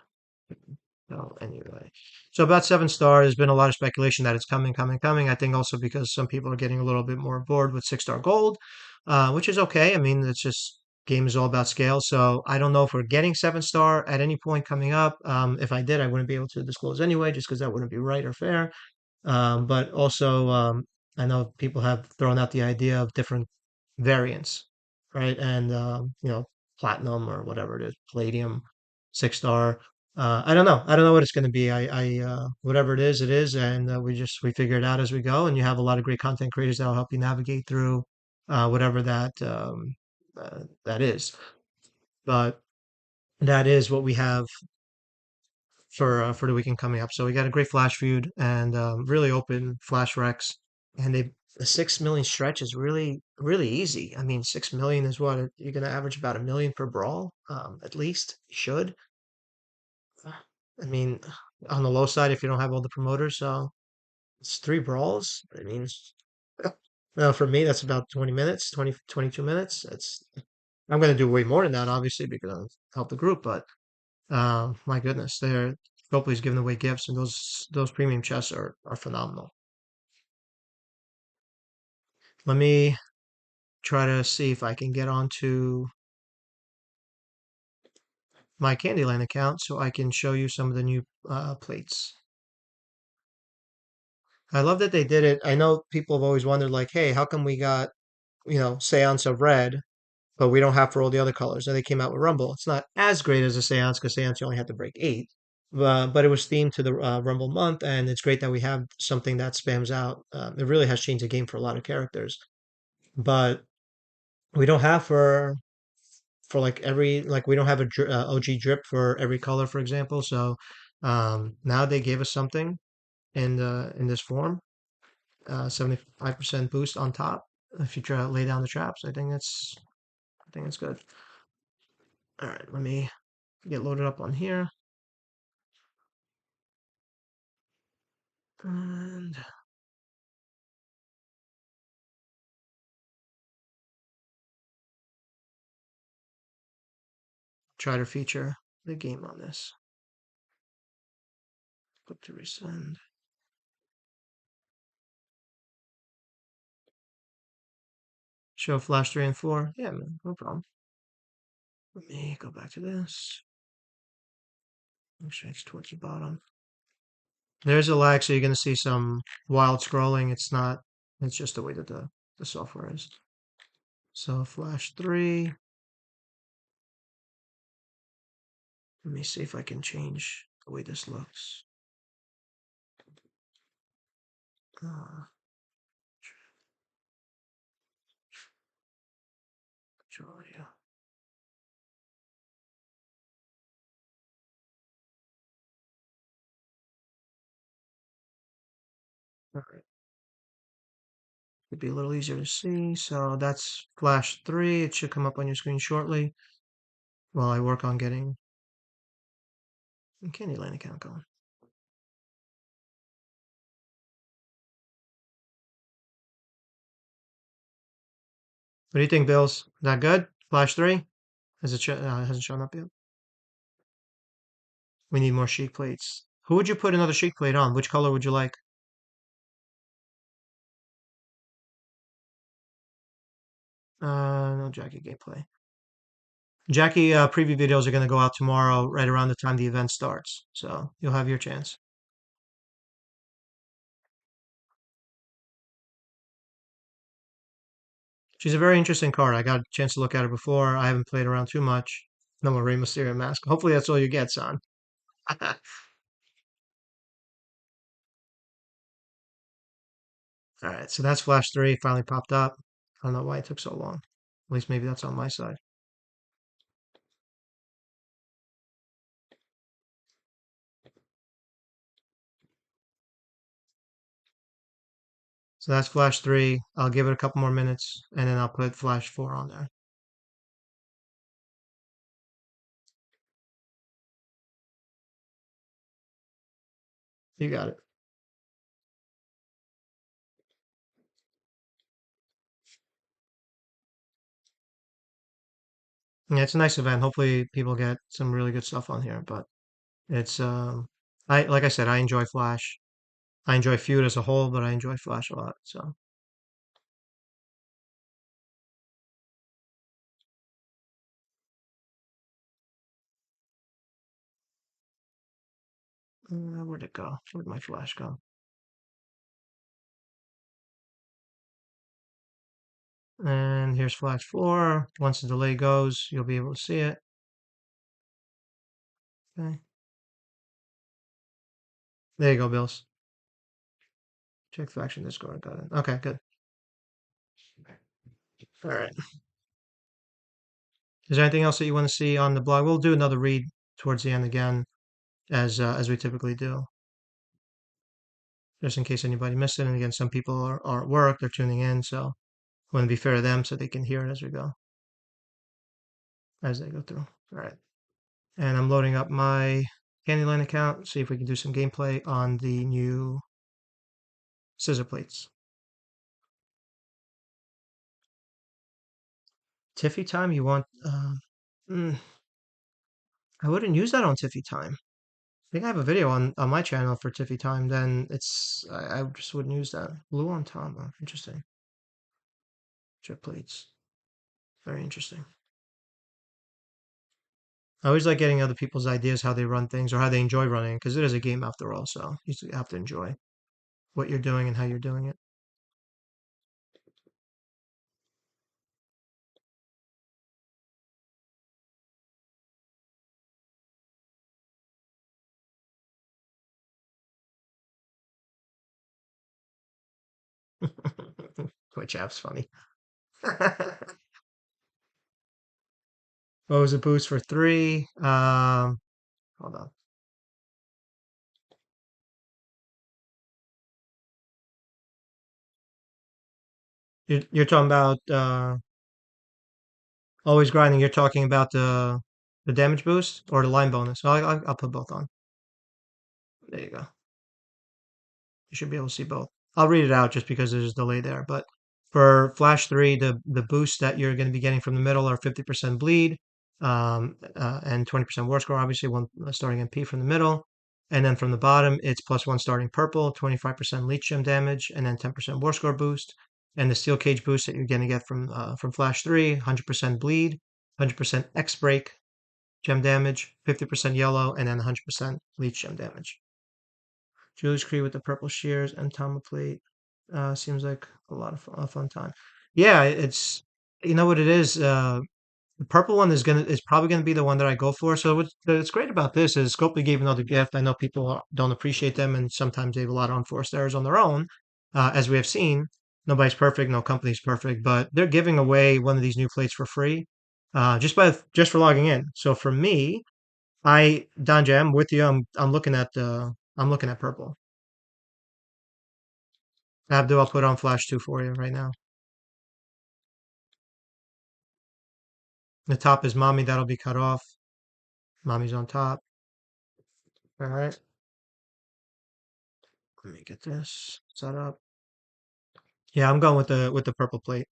Speaker 1: No, anyway. So about 7-star, there's been a lot of speculation that it's coming, coming, coming. I think also because some people are getting a little bit more bored with 6-star gold, which is okay. I mean, it's just game is all about scale. So I don't know if we're getting 7-star at any point coming up. If I did, I wouldn't be able to disclose anyway, just because that wouldn't be right or fair. But also, I know people have thrown out the idea of different variants, right? And platinum or whatever it is, palladium, 6-star. I don't know. I don't know what it's going to be. Whatever it is, and we figure it out as we go. And you have a lot of great content creators that'll help you navigate through whatever that is. But that is what we have for the weekend coming up. So we got a great flash feud and really open flash recs, and the 6 million stretch is really really easy. I mean, 6 million is what you're going to average about a million per brawl, at least you should. I mean, on the low side if you don't have all the promoters, so it's 3 brawls. I mean, well, for me that's about 20 minutes, 22 minutes. It's I'm going to do way more than that, obviously, because I help the group, but my goodness, Copley's giving away gifts, and those premium chests are phenomenal. Let me try to see if I can get onto my Candyland account so I can show you some of the new plates. I love that they did it. I know people have always wondered, like, hey, how come we got, Seance of Red, but we don't have for all the other colors? And they came out with Rumble. It's not as great as a Seance because Seance you only had to break eight. But it was themed to the Rumble month, and it's great that we have something that spams out. It really has changed the game for a lot of characters. But we don't have for like every like we don't have a OG drip for every color, for example. So now they gave us something in this form, 75% boost on top. If you try to lay down the traps, I think it's good. All right, let me get loaded up on here and try to feature the game on this. Click to resend. Show flash 3 and 4. Yeah, man, no problem. Let me go back to this. Make sure it's towards the bottom. There's a lag, so you're going to see some wild scrolling. It's just the way that the software is. So flash 3. Let me see if I can change the way this looks. Uh, show you. All right. It'd be a little easier to see. So that's flash 3. It should come up on your screen shortly while I work on getting a Candyland account going. What do you think, Bills? Is that good? Flash 3? Hasn't shown up yet? We need more sheet plates. Who would you put another sheet plate on? Which color would you like? No Jackie gameplay. Jackie preview videos are going to go out tomorrow, right around the time the event starts. So you'll have your chance. She's a very interesting card. I got a chance to look at her before. I haven't played around too much. No more Rey Mysterio mask. Hopefully that's all you get, son. All right, so that's Flash 3 finally popped up. I don't know why it took so long. At least maybe that's on my side. So that's Flash 3. I'll give it a couple more minutes and then I'll put Flash 4 on there. You got it. Yeah, it's a nice event. Hopefully people get some really good stuff on here, but it's I like I said, I enjoy Flash. I enjoy Feud as a whole, but I enjoy Flash a lot. So where'd it go? Where'd my Flash go? And here's Flash 4. Once the delay goes, you'll be able to see it. Okay. There you go, Bills. Check faction Discord. Got it. Okay, good. All right. Is there anything else that you want to see on the blog? We'll do another read towards the end again, as we typically do, just in case anybody missed it. And again, some people are at work; they're tuning in, so I want to be fair to them so they can hear it as we go, as they go through. All right. And I'm loading up my Candyland account. See if we can do some gameplay on the new scissor plates. Tiffy time? You want? I wouldn't use that on Tiffy time. I think I have a video on my channel for Tiffy time. Then I just wouldn't use that. Blue on top. Oh, interesting. Jet plates. Very interesting. I always like getting other people's ideas how they run things or how they enjoy running because it is a game after all. So you have to enjoy what you're doing and how you're doing it. Twitch app's funny. What was a boost for three? Hold on. You're talking about always grinding. You're talking about the damage boost or the line bonus. I'll put both on. There you go. You should be able to see both. I'll read it out just because there's a delay there. But for Flash 3, the boosts that you're going to be getting from the middle are 50% bleed and 20% war score, obviously, one starting MP from the middle. And then from the bottom, it's plus one starting purple, 25% leech gem damage, and then 10% war score boost. And the steel cage boost that you're going to get from Flash 3, 100% bleed, 100% X break gem damage, 50% yellow, and then 100% leech gem damage. Julie's Cree with the purple shears and Tama plate. Seems like a fun time. Yeah, it's you know what it is. The purple one is probably gonna be the one that I go for. So what's great about this is Scopely gave another gift. I know people don't appreciate them, and sometimes they have a lot of unforced errors on their own, as we have seen. Nobody's perfect, no company's perfect, but they're giving away one of these new plates for free, just for logging in. So for me, Donja, I'm with you. I'm looking at purple. Abdul, I'll put on Flash 2 for you right now. The top is Mommy. That'll be cut off. Mommy's on top. All right. Let me get this set up. Yeah, I'm going with the purple plate.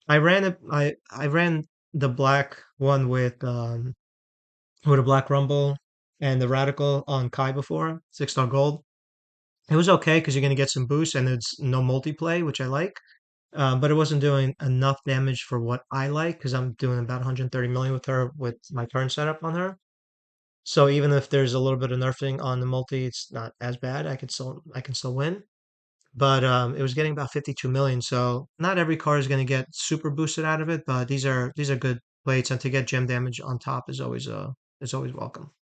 Speaker 1: I ran the black one with a black rumble and the radical on Kai before, 6-star gold. It was okay because you're gonna get some boost and it's no multiplay, which I like. But it wasn't doing enough damage for what I like because I'm doing about 130 million with her with my current setup on her. So even if there's a little bit of nerfing on the multi, it's not as bad. I can still win. But it was getting about 52 million. So not every car is going to get super boosted out of it, but these are good plates, and to get gem damage on top is always welcome.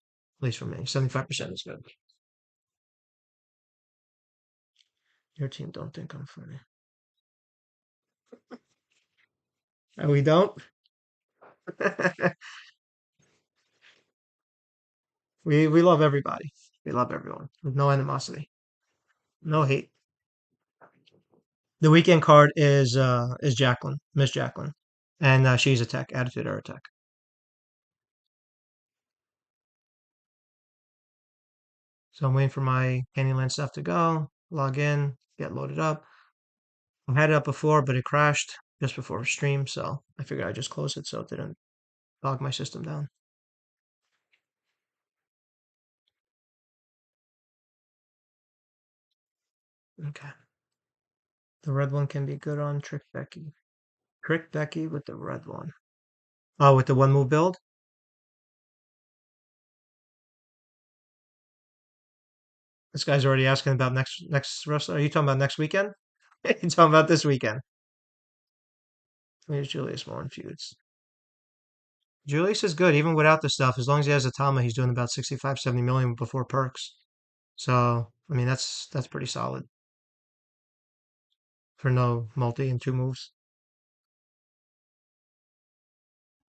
Speaker 1: At least for me, 75% is good. Your team don't think I'm funny. And we don't. We love everybody. We love everyone with no animosity, no hate. The weekend card is Jacqueline, Miss Jacqueline, and she's a tech, attitude or tech. So I'm waiting for my Candyland stuff to go, log in, get loaded up. I had it up before, but it crashed just before stream, so I figured I'd just close it so it didn't bog my system down. Okay. The red one can be good on Trick Becky. Trick Becky with the red one. Oh, with the one move build? This guy's already asking about next wrestler. Are you talking about next weekend? You talking about this weekend? Here's Julius more in feuds. Julius is good even without the stuff. As long as he has a Tama, he's doing about 65, 70 million before perks. So, I mean, that's pretty solid for no multi and two moves.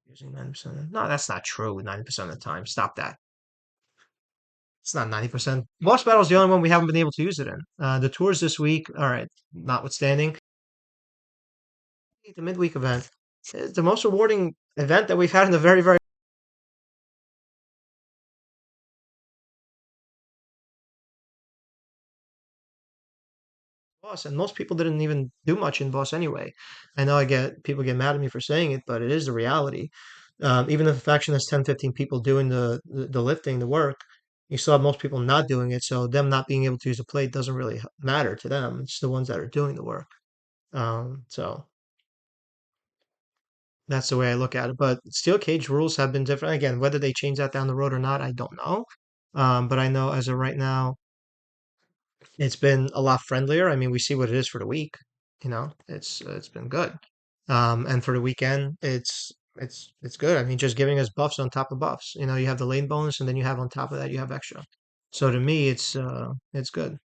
Speaker 1: Using 90%. No, that's not true 90% of the time. Stop that. It's not 90%. Boss Battle is the only one we haven't been able to use it in. The tours this week, all right, notwithstanding, the midweek event is the most rewarding event that we've had in a very, very boss, and most people didn't even do much in boss anyway. I know I get people get mad at me for saying it, but it is the reality. Even if a faction has 10, 15 people doing the lifting, the work, you still have most people not doing it. So them not being able to use a plate doesn't really matter to them. It's the ones that are doing the work. So That's the way I look at it. But steel cage rules have been different. Again, whether they change that down the road or not, I don't know. But I know as of right now, it's been a lot friendlier. I mean, we see what it is for the week. It's been good. And for the weekend, it's good. I mean, just giving us buffs on top of buffs. You have the lane bonus, and then you have on top of that, you have extra. So to me, it's good.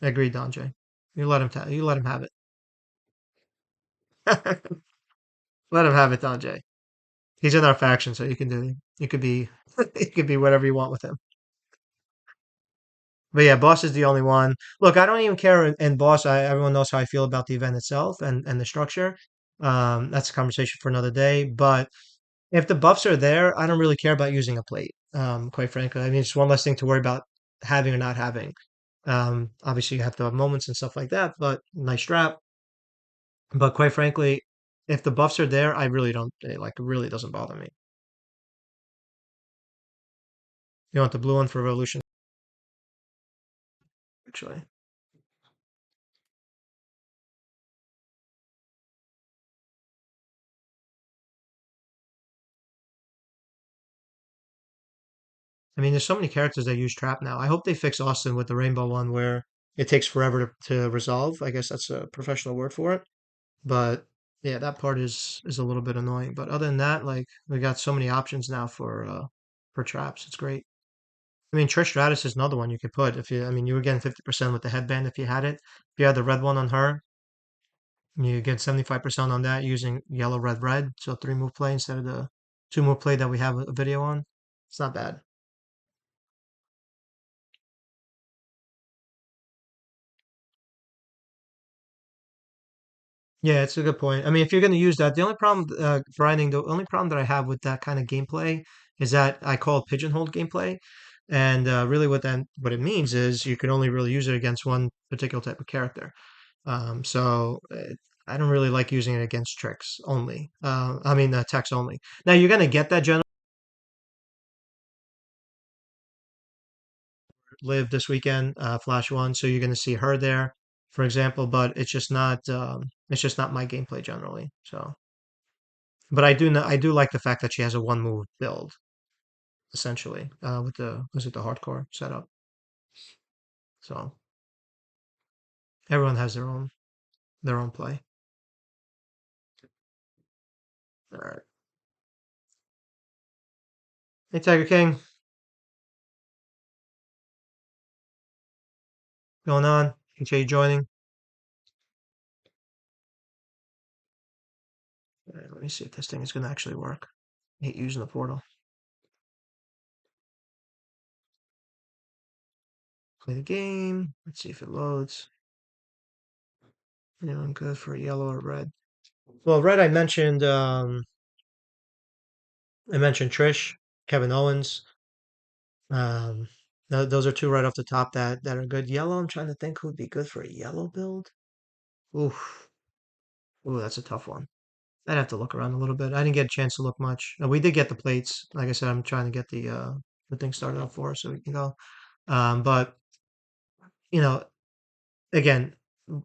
Speaker 1: Agreed, Donjay. You let him have it. Let him have it, Donjay. He's in our faction, so you could be you could be whatever you want with him. But yeah, boss is the only one. Look, I don't even care in boss. Everyone knows how I feel about the event itself and the structure. That's a conversation for another day. But if the buffs are there, I don't really care about using a plate. Quite frankly, I mean, it's one less thing to worry about having or not having. Obviously, you have to have moments and stuff like that. But nice strap. But quite frankly, if the buffs are there, I really don't like. It really doesn't bother me. You want the blue one for Revolution, actually. I mean, there's so many characters that use trap now. I hope they fix Austin with the rainbow one where it takes forever to resolve. I guess that's a professional word for it. But yeah, that part is a little bit annoying. But other than that, like we got so many options now for traps. It's great. I mean, Trish Stratus is another one you could put if I mean, you were getting 50% with the headband if you had it. If you had the red one on her, you get 75% on that using yellow, red, red. So three move play instead of the two move play that we have a video on. It's not bad. Yeah, it's a good point. I mean, if you're going to use that, the only problem, grinding, the only problem that I have with that kind of gameplay is that I call it pigeonholed gameplay. And really what it means is you can only really use it against one particular type of character. So I don't really like using it against tricks only. I mean, attacks only. Now you're going to get that general live this weekend, Flash One, so you're going to see her there, for example. But it's just not my gameplay generally. So, but I do know, I do like the fact that she has a one move build essentially with the was it the hardcore setup. So everyone has their own play. All right. Hey Tiger King, going on? Appreciate you joining. All right, let me see if this thing is going to actually work. I hate using the portal. Play the game. Let's see if it loads. Anyone good for yellow or red? Well, red. I mentioned Trish, Kevin Owens. Um, those are two right off the top that are good. Yellow. I'm trying to think who would be good for a yellow build. Oof. Ooh, that's a tough one. I'd have to look around a little bit. I didn't get a chance to look much. We did get the plates. Like I said, I'm trying to get the thing started up for us so we can go. But you know, again,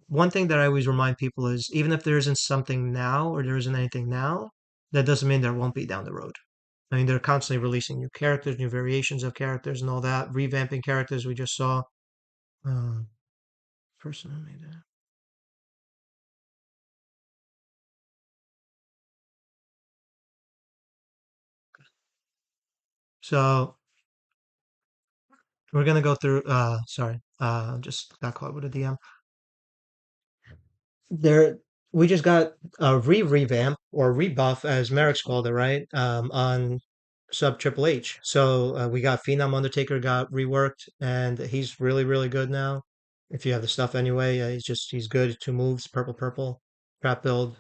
Speaker 1: one thing that I always remind people is even if there isn't something now or there isn't anything now, that doesn't mean there won't be down the road. I mean, they're constantly releasing new characters, new variations of characters, and all that, revamping characters. We just saw. Uh, person who made that. So we're gonna go through. Sorry, just got caught with a DM. There, we just got a revamp or rebuff, as Merrick's called it, right? On sub Triple H. So we got Phenom Undertaker got reworked, and he's really good now. If you have the stuff anyway, he's good. Two moves, purple purple, trap build.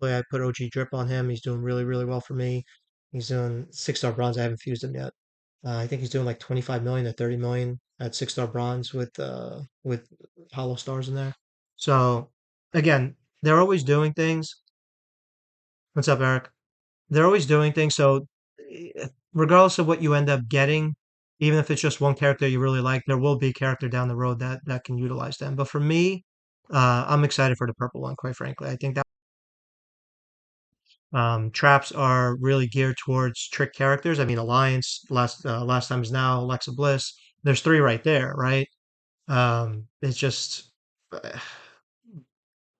Speaker 1: Play I put OG drip on him. He's doing really well for me. He's doing 6-star bronze. I haven't fused him yet. I think he's doing like 25 million or 30 million at 6-star bronze with hollow stars in there. So again, they're always doing things. What's up, Eric? They're always doing things. So regardless of what you end up getting, even if it's just one character you really like, there will be a character down the road that can utilize them. But for me, I'm excited for the purple one, quite frankly. I think that traps are really geared towards trick characters. I mean, Alliance, last time is now, Alexa Bliss. There's three right there, right? It's just, uh,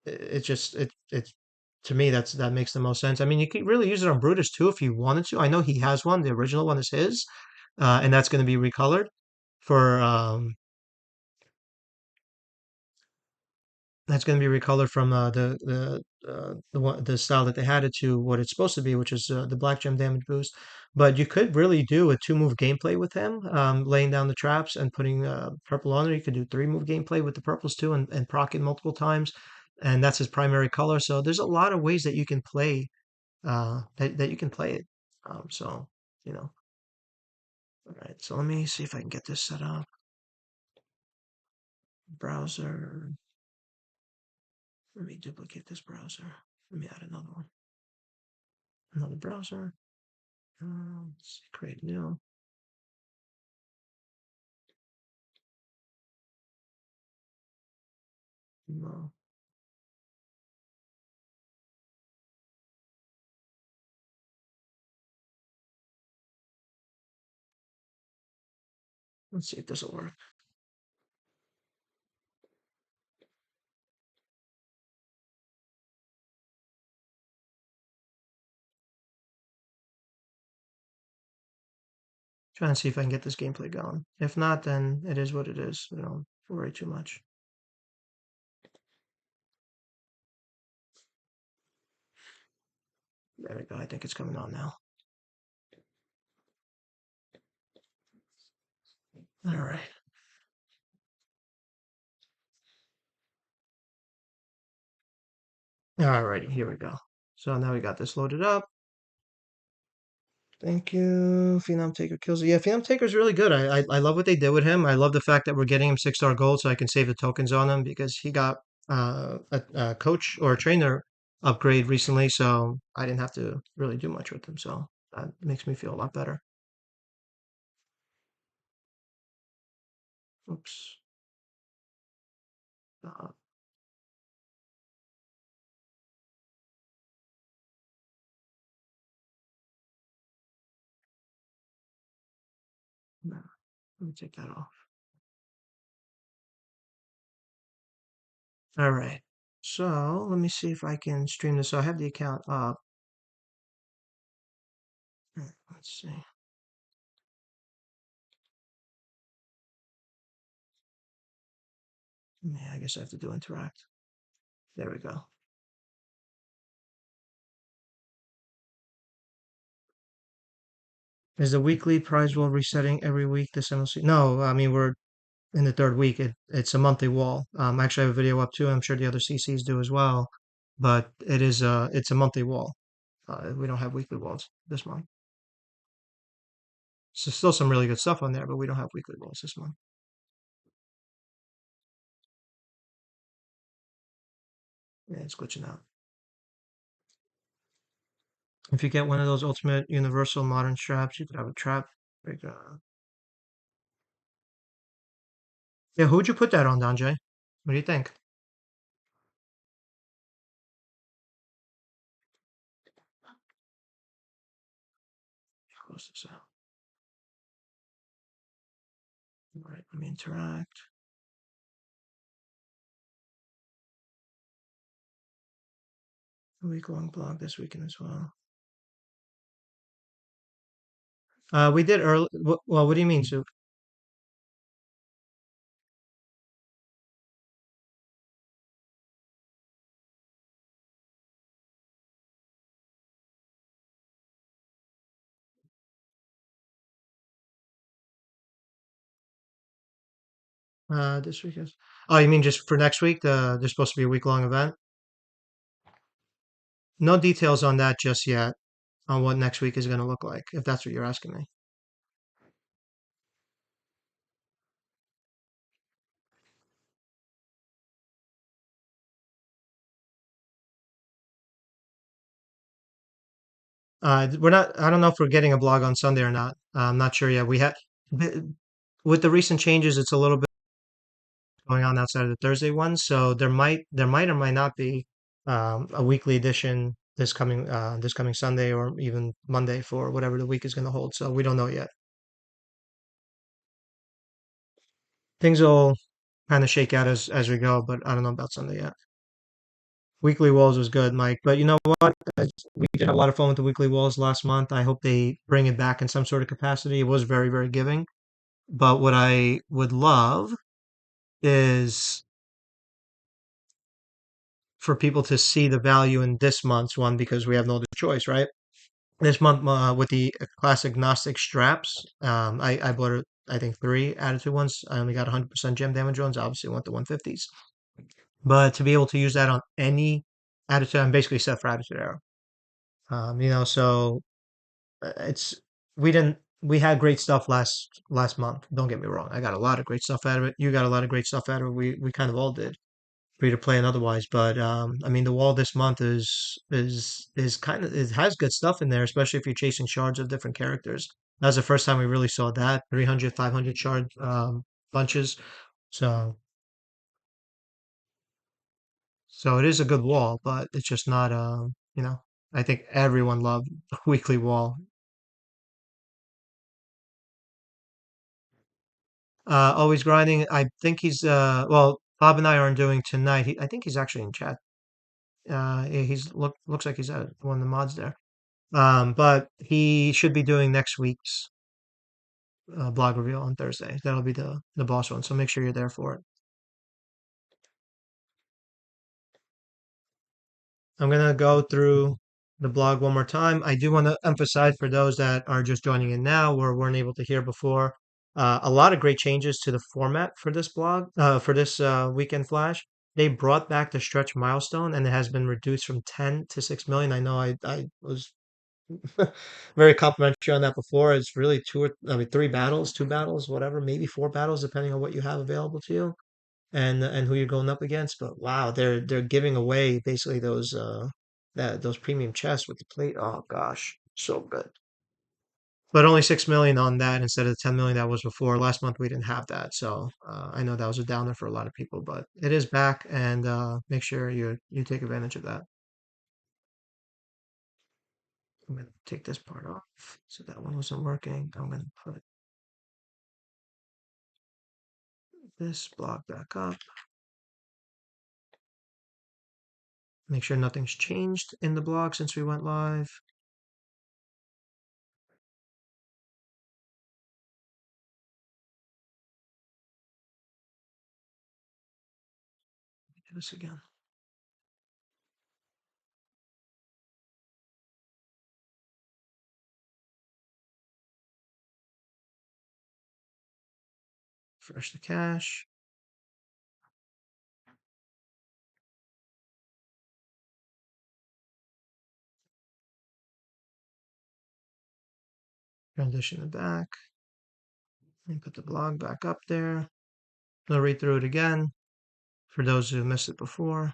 Speaker 1: it just it to me that makes the most sense. I mean, you could really use it on Brutus too if you wanted to. I know he has one. The original one is his, and that's going to be recolored for that's going to be recolored from the style that they had it to what it's supposed to be, which is the black gem damage boost. But you could really do a two-move gameplay with him, laying down the traps and putting purple on there. You could do three-move gameplay with the purples too, and proc it multiple times, and that's his primary color. So there's a lot of ways that you can play that you can play it. So you know, all right. So let me see if I can get this set up. Browser. Let me duplicate this browser. Let me add another one. Another browser. Let's see, create new. No. Let's see if this will work. Try and see if I can get this gameplay going. If not, then it is what it is. Don't worry too much. There we go. I think it's coming on now. All right. All righty. Here we go. So now we got this loaded up. Thank you. Phenom Taker kills it. Yeah, Phenom Taker's really good. I love what they did with him. I love the fact that we're getting him 6-star gold so I can save the tokens on him because he got a coach or a trainer upgrade recently, so I didn't have to really do much with him. So that makes me feel a lot better. Oops. Uh, no, let me take that off. All right. So let me see if I can stream this. So I have the account up. Let's see. Yeah, I guess I have to do interact. There we go. Is the weekly prize wall resetting every week this MLC? No, I mean we're in the third week. It's a monthly wall. Actually, I have a video up too. I'm sure the other CCs do as well, but it's a monthly wall. We don't have weekly walls this month. So still some really good stuff on there, but we don't have weekly walls this month. Yeah, it's glitching out. If you get one of those ultimate universal modern straps, you could have a trap. Like, yeah, who'd you put that on, Donjay? What do you think? Close this out. All right, let me interact. A week-long blog this weekend as well. We did early. Well, what do you mean, Sue? This week is. Oh, you mean just for next week? There's supposed to be a week-long event. No details on that just yet. On what next week is going to look like, if that's what you're asking me. We're not. I don't know if we're getting a blog on Sunday or not. I'm not sure yet. We had with the recent changes, it's a little bit. going on outside of the Thursday one. So there might or might not be a weekly edition this coming Sunday or even Monday for whatever the week is going to hold. So we don't know yet. Things will kind of shake out as we go, but I don't know about Sunday yet. Weekly walls was good, Mike. But you know what? We did have a lot of fun with the weekly walls last month. I hope they bring it back in some sort of capacity. It was very, very giving. But what I would love is for people to see the value in this month's one because we have no other choice, right? This month with the classic Gnostic straps, I bought I think three attitude ones. I only got 100% gem damage ones. Obviously, want the 150s, but to be able to use that on any attitude, I'm basically set for attitude arrow. So it's we had great stuff last month. Don't get me wrong. I got a lot of great stuff out of it. You got a lot of great stuff out of it. We kind of all did, free to play and otherwise. But I mean, the wall this month is kind of it has good stuff in there, especially if you're chasing shards of different characters. That's the first time we really saw that 300, 500 shard bunches. So so it is a good wall, but it's just not I think everyone loved the weekly wall. Always grinding. I think he's well, Bob and I aren't doing tonight. I think he's actually in chat. Yeah, looks like he's one of the mods there. But he should be doing next week's blog reveal on Thursday. That'll be the boss one. So make sure you're there for it. I'm gonna go through the blog one more time. I do want to emphasize for those that are just joining in now or weren't able to hear before, a lot of great changes to the format for this blog, for this weekend flash. They brought back the stretch milestone and it has been reduced from 10 to 6 million. I know I was very complimentary on that before. It's really I mean, three battles, two battles, whatever, maybe four battles, depending on what you have available to you and who you're going up against. But wow, they're giving away basically those premium chests with the plate. Oh gosh, so good. But only 6 million on that instead of the 10 million that was before. Last month we didn't have that, so I know that was a downer for a lot of people. But it is back, and make sure you take advantage of that. I'm gonna take this part off, so that one wasn't working. I'm gonna put this block back up. Make sure nothing's changed in the blog since we went live. Do this again. Refresh the cache. Transition it back. And put the blog back up there. I'll read through it again for those who missed it before.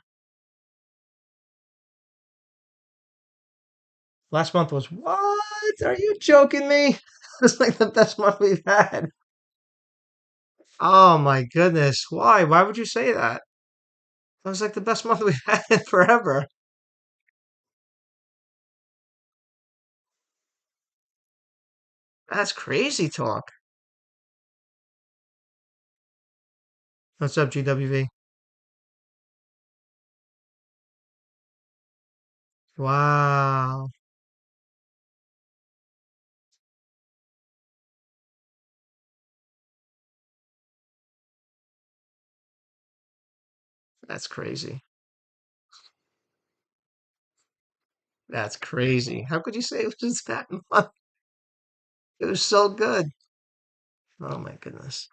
Speaker 1: Last month was what? Are you joking me? It's like the best month we've had. Oh my goodness. Why? Why would you say that? That was like the best month we've had in forever. That's crazy talk. What's up, GWV? Wow. That's crazy. That's crazy. How could you say it was just that month? It was so good. Oh my goodness.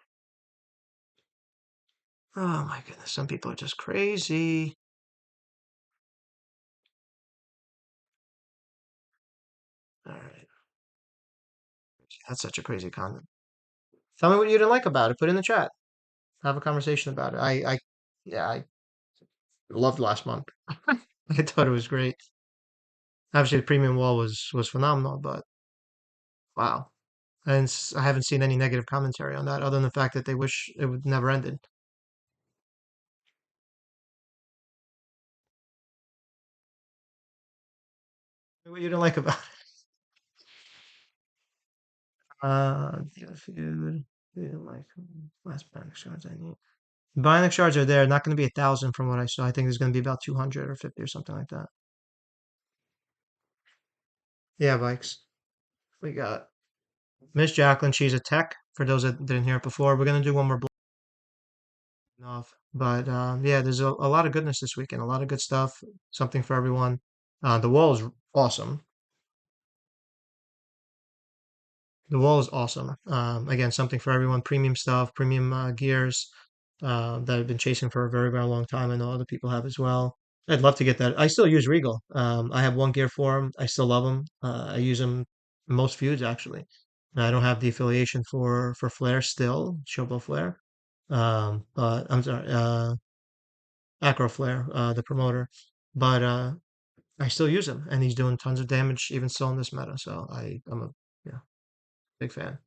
Speaker 1: Oh my goodness. Some people are just crazy. All right. That's such a crazy comment. Tell me what you didn't like about it. Put it in the chat. Have a conversation about it. Yeah, I loved last month. I thought it was great. Obviously, the premium wall was phenomenal, but wow. And I haven't seen any negative commentary on that other than the fact that they wish it would never ended. What you didn't like about it? The feud. You didn't like last Bionic shards I need. Bionic shards are there. Not going to be 1,000 from what I saw. I think there's going to be about 200 or 50 or something like that. Yeah, bikes. We got Miss Jacqueline. She's a tech. For those that didn't hear it before, we're going to do one more off. But yeah, there's a lot of goodness this weekend. A lot of good stuff. Something for everyone. The wall is awesome. The wall is awesome. Again, something for everyone. Premium stuff, premium gears that I've been chasing for a very, very long time. I know other people have as well. I'd love to get that. I still use Regal. I have one gear for them. I still love them. I use them most feuds actually. I don't have the affiliation for Flair still, Showbow Flair. But I'm sorry, Acro Flair, the promoter. But I still use him, and he's doing tons of damage even still in this meta. So I'm a yeah big fan.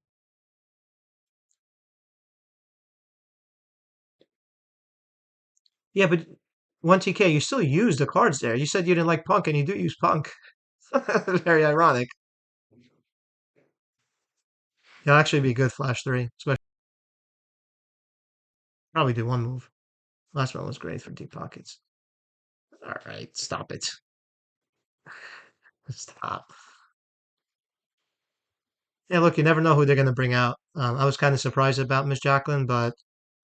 Speaker 1: Yeah, but 1TK, you still use the cards there. You said you didn't like Punk, and you do use Punk. Very ironic. He'll actually be good Flash 3. Especially probably do one move. Last one was great for deep pockets. All right, stop it. Stop. Yeah, look, you never know who they're going to bring out. I was kind of surprised about Miss Jacqueline, but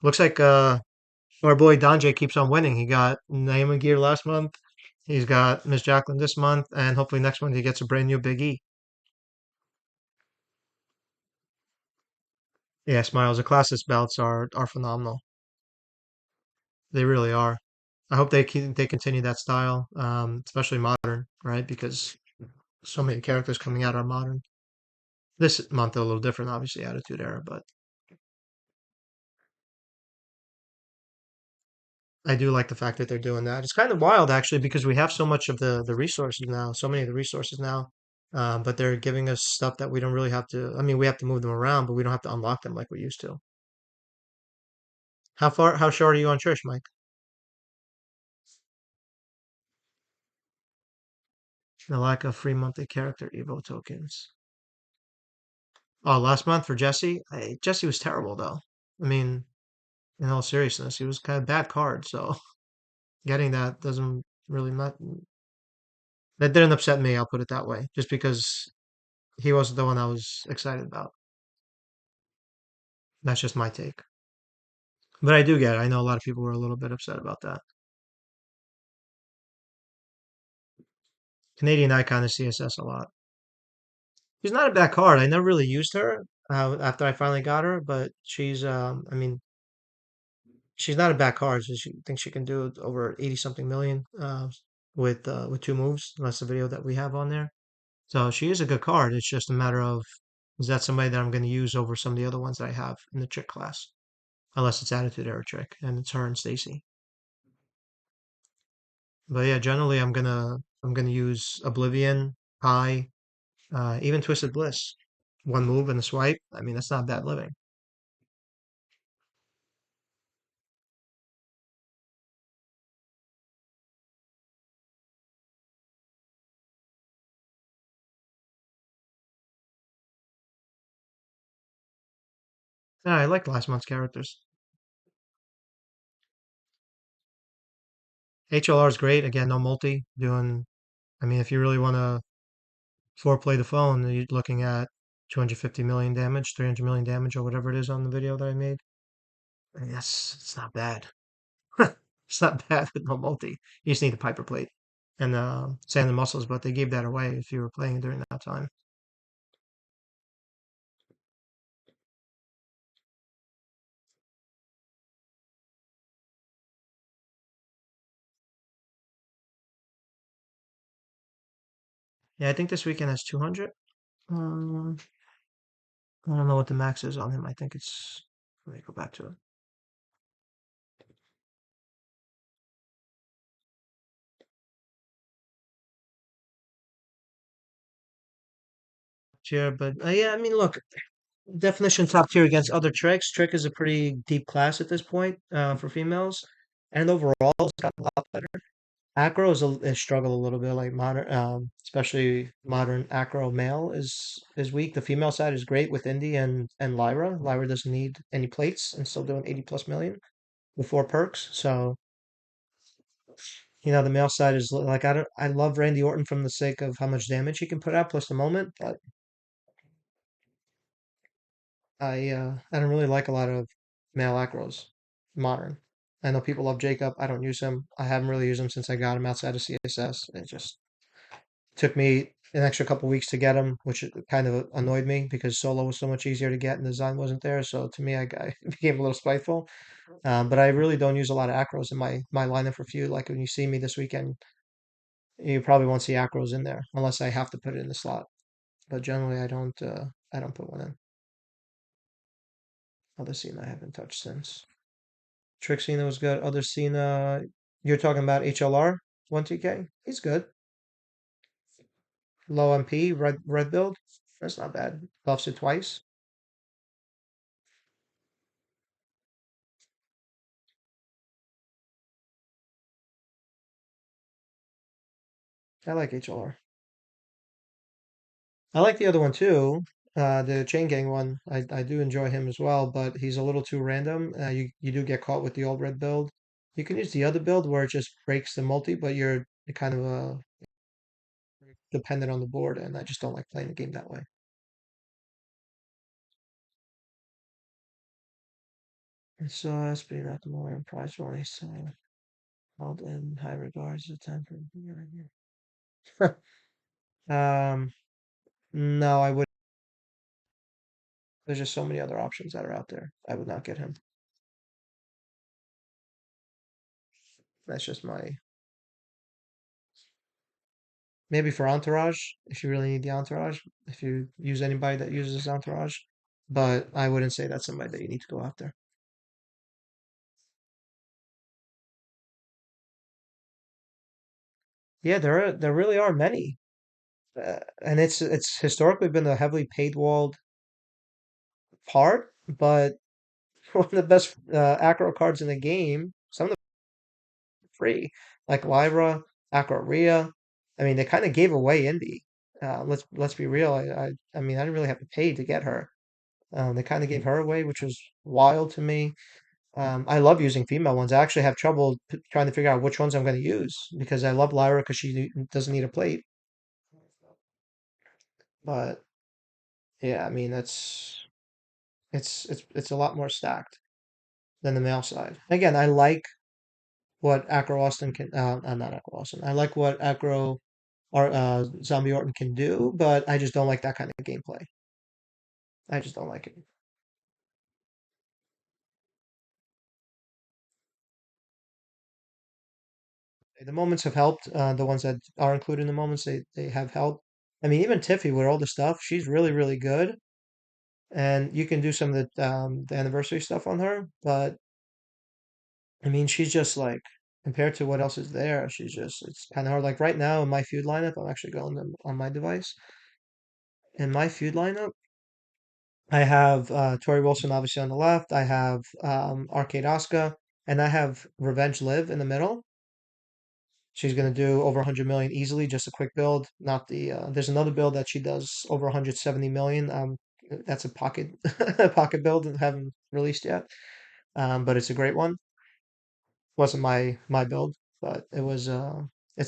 Speaker 1: looks like our boy Donjay keeps on winning. He got Naima Gear last month. He's got Miss Jacqueline this month, and hopefully next month he gets a brand new Big E. Yeah, Smiles. The Classics belts are phenomenal. They really are. I hope they continue that style, especially modern, right? Because so many characters coming out are modern. This month they're a little different, obviously, Attitude Era, but I do like the fact that they're doing that. It's kind of wild actually because we have so much of the resources now, so many of the resources now, but they're giving us stuff that we don't really have to. I mean, we have to move them around, but we don't have to unlock them like we used to. How short are you on Trish, Mike? The lack of free monthly character Evo tokens. Oh, last month for Jesse. Jesse was terrible though. I mean, in all seriousness, he was kind of bad card. So getting that doesn't really matter. That didn't upset me. I'll put it that way, just because he wasn't the one I was excited about. That's just my take. But I do get it. I know a lot of people were a little bit upset about that. Canadian Icon is CSS a lot. She's not a bad card. I never really used her after I finally got her, but I mean, she's not a bad card. So she thinks she can do over 80 something million with two moves. That's the video that we have on there. So she is a good card. It's just a matter of is that somebody that I'm going to use over some of the other ones that I have in the trick class, unless it's Attitude Era trick and it's her and Stacy. But yeah, generally I'm gonna use Oblivion, High, even Twisted Bliss. One move and a swipe. I mean, that's not bad living. Yeah, I like last month's characters. HLR is great. Again, no multi. I mean, if you really want to foreplay the phone, you're looking at 250 million damage, 300 million damage, or whatever it is on the video that I made. I mean, it's not bad. It's not bad with no multi. You just need the Piper plate and sand and muscles, but they gave that away if you were playing during that time. Yeah, I think this weekend has 200. Um, I don't know what the max is on him. I think it's. Let me go back to it here, but yeah, I mean, look, definition top tier against other tricks. Trick is a pretty deep class at this point for females, and overall, it's gotten a lot better. Acro is struggle a little bit, like modern, especially modern acro male is weak. The female side is great with Indy and Lyra. Lyra doesn't need any plates and still doing 80 plus million before perks. So the male side is like I love Randy Orton from the sake of how much damage he can put out plus the moment, but I don't really like a lot of male acros modern. I know people love Jacob. I don't use him. I haven't really used him since I got him outside of CSS. It just took me an extra couple weeks to get him, which kind of annoyed me because solo was so much easier to get and the design wasn't there. So to me, I became a little spiteful. But I really don't use a lot of acros in my lineup for feud. Like when you see me this weekend, you probably won't see acros in there unless I have to put it in the slot. But generally, I don't. I don't put one in. Other scene I haven't touched since. Trick Cena was good. Other Cena, you're talking about HLR 1TK. He's good. Low MP, red build. That's not bad. Buffs it twice. I like HLR. I like the other one too. The Chain Gang one. I do enjoy him as well, but he's a little too random. You do get caught with the old red build. You can use the other build where it just breaks the multi, but you're kind of dependent on the board, and I just don't like playing the game that way. So SP not the more and prize only so held in high regards the time for Um, no, I would. There's just so many other options that are out there. I would not get him. That's just my maybe for entourage if you really need the entourage. If you use anybody that uses entourage, but I wouldn't say that's somebody that you need to go after. Yeah, there really are many, and it's historically been a heavily paid walled part, but one of the best acro cards in the game. Some of them are free, like Lyra, Acro Rhea. I mean, they kind of gave away Indy. Let's be real. I mean, I didn't really have to pay to get her. They kind of gave her away, which was wild to me. I love using female ones. I actually have trouble trying to figure out which ones I'm going to use because I love Lyra because she doesn't need a plate. But yeah, I mean it's a lot more stacked than the male side. Again, I like what Acro Austin can. Not Acro Austin. I like what Acro or Zombie Orton can do, but I just don't like that kind of gameplay. I just don't like it. The moments have helped. The ones that are included in the moments, they have helped. I mean, even Tiffy with all the stuff, she's really good, and you can do some of the anniversary stuff on her. But I mean, she's just like compared to what else is there, she's just it's kind of hard. Like right now in my feud lineup, I'm actually going on my device. In my feud lineup, I have Tori Wilson obviously on the left. I have Arcade Asuka, and I have Revenge Liv in the middle. She's going to do over 100 million easily, just a quick build. Not the there's another build that she does over 170 million. That's a pocket a pocket build that I haven't released yet. But it's a great one. Wasn't my build, but it's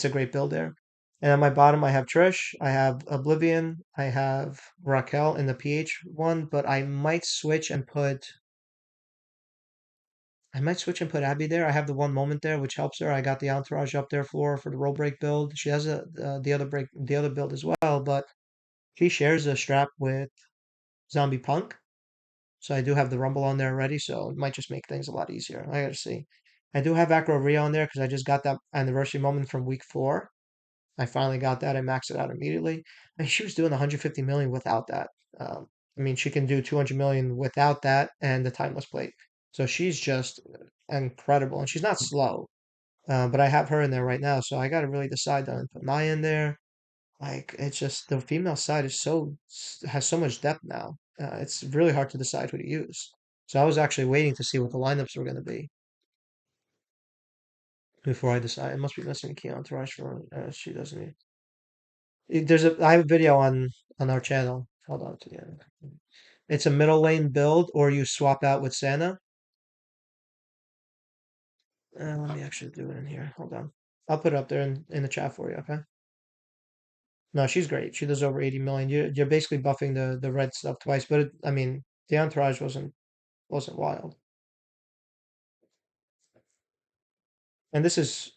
Speaker 1: a great build there. And at my bottom I have Trish, I have Oblivion, I have Raquel in the PH one, but I might switch and put Abby there. I have the one moment there, which helps her. I got the entourage up there for the roll break build. She has the other build as well, but she shares a strap with Zombie Punk, so I do have the Rumble on there already. So it might just make things a lot easier. I gotta see. I do have Acro Rhea on there because I just got that anniversary moment from week 4. I finally got that. I maxed it out immediately. And she was doing 150 million without that. Um, I mean, she can do 200 million without that and the timeless plate. So she's just incredible, and she's not slow. But I have her in there right now, so I got to really decide on put Maya in there. Like it's just the female side is has so much depth now. It's really hard to decide who to use. So I was actually waiting to see what the lineups were going to be. before I decide. It must be missing a key entourage for she doesn't need. I have a video on our channel. Hold on to the end. It's a middle lane build, or you swap out with Santa. Let me actually do it in here. Hold on. I'll put it up there in the chat for you. Okay. No, she's great. She does over 80 million. You're basically buffing the red stuff twice, but I mean, the entourage wasn't wild. And this is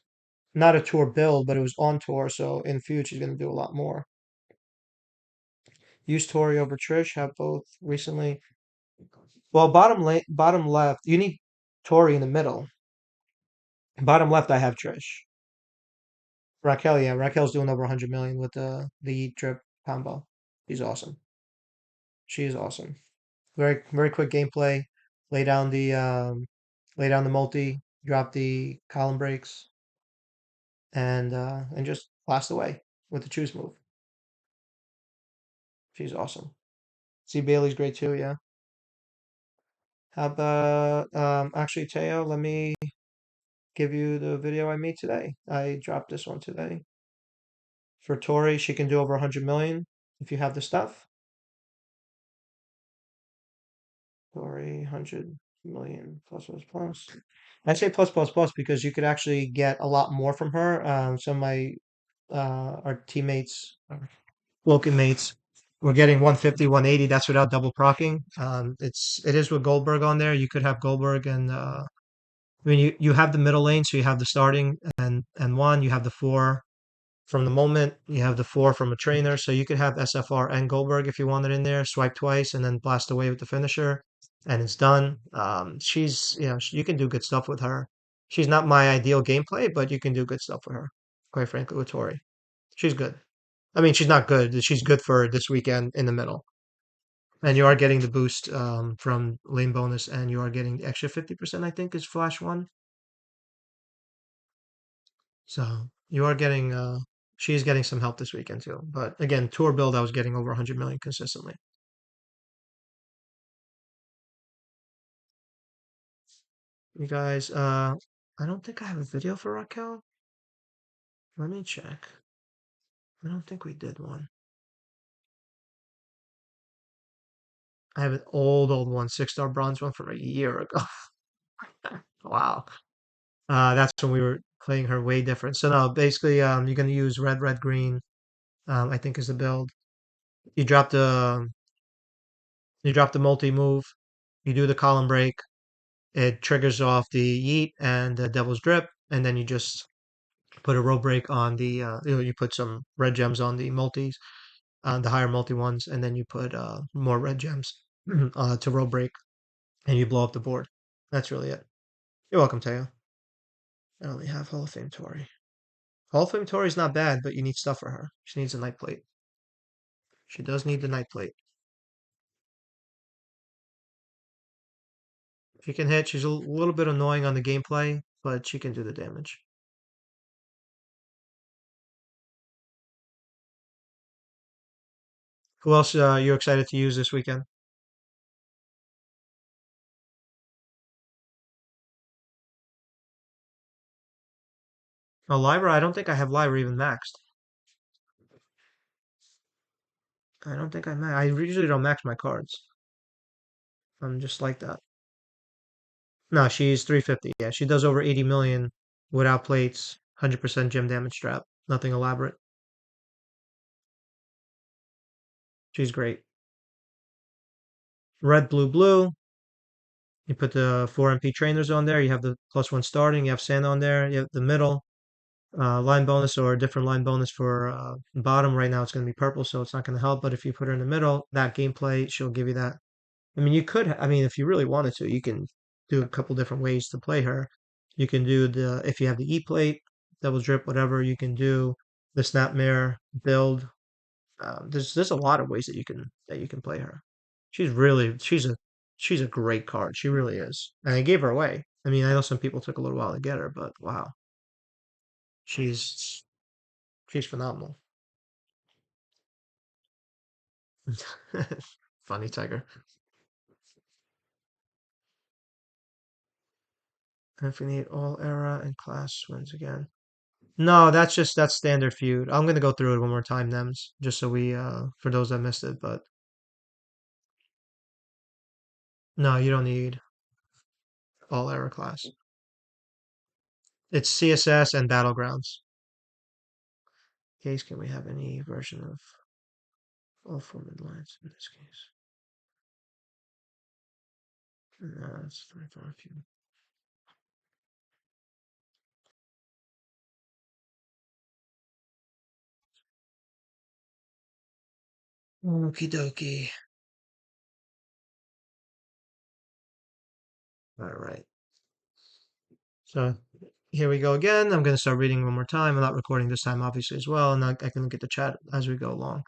Speaker 1: not a tour build, but it was on tour, so in future she's going to do a lot more. Use Tori over Trish. Have both recently. Well, bottom left, you need Tori in the middle. Bottom left, I have Trish. Raquel, yeah, Raquel's doing over 100 million with the Eat Drip combo. She's awesome. She is awesome. Very quick gameplay. Lay down the lay down the multi, drop the column breaks, and just blast away with the choose move. She's awesome. See Bailey's great too, yeah. How about actually Teo, let me give you the video I made today. I dropped this one today. For Tori, she can do over 100 million if you have the stuff. Tori, 100 million plus plus plus. I say plus plus plus because you could actually get a lot more from her. Some of my our teammates, our Woken mates, were getting 150, 180. That's without double procking. It is with Goldberg on there. You could have Goldberg and I mean you have the middle lane, so you have the starting and one. You have the four from the moment. You have the four from a trainer, so you could have SFR and Goldberg if you wanted in there. Swipe twice and then blast away with the finisher, and it's done. She's you can do good stuff with her. She's not my ideal gameplay, but you can do good stuff with her. Quite frankly, with Tori, she's good. I mean, she's not good. She's good for this weekend in the middle. And you are getting the boost from lane bonus, and you are getting the extra 50%, I think, is Flash 1. So you are getting, she's getting some help this weekend too. But again, tour build, I was getting over 100 million consistently. You guys, I don't think I have a video for Raquel. Let me check. I don't think we did one. I have an old one, 6-star bronze one from a year ago. Wow. That's when we were playing her way different. So no, basically, you're gonna use red, green. I think is the build. You drop the you drop the multi move. You do the column break. It triggers off the yeet and the devil's drip, and then you just put a row break on the. You put some red gems on the multis, the higher multi ones, and then you put more red gems to row break, and you blow up the board. That's really it. You're welcome, Teo. I only have Hall of Fame Tori. Hall of Fame Tori is not bad, but you need stuff for her. She needs a night plate. She does need the night plate. She can hit. She's a little bit annoying on the gameplay, but she can do the damage. Who else are you excited to use this weekend? Oh, Lyra, I don't think I have Lyra even maxed. I don't think I usually don't max my cards. I'm just like that. No, she's 350. Yeah, she does over 80 million without plates, 100% gem damage trap. Nothing elaborate. She's great. Red, blue, blue. You put the 4 MP trainers on there. You have the +1 starting. You have Santa on there. You have the middle. Line bonus or a different line bonus for bottom. Right now it's going to be purple, so it's not going to help. But if you put her in the middle, that gameplay, she'll give you that. I mean, you could, I mean, if you really wanted to, you can do a couple different ways to play her. You can do if you have the E plate, double drip, whatever, you can do the snapmare build. There's a lot of ways that you can play her. She's a great card. She really is. And I gave her away. I mean, I know some people took a little while to get her, but wow, she's she's phenomenal. Funny tiger. If we need all era and class wins again. No, that's standard feud. I'm gonna go through it one more time, Nems, just so we for those that missed it, but no, you don't need all era class. It's CSS and Battlegrounds. Case, can we have any version of all format lines in this case? No, that's very far few. Okie dokie. All right. So here we go again. I'm going to start reading one more time. I'm not recording this time, obviously, as well. And I can look at the chat as we go along.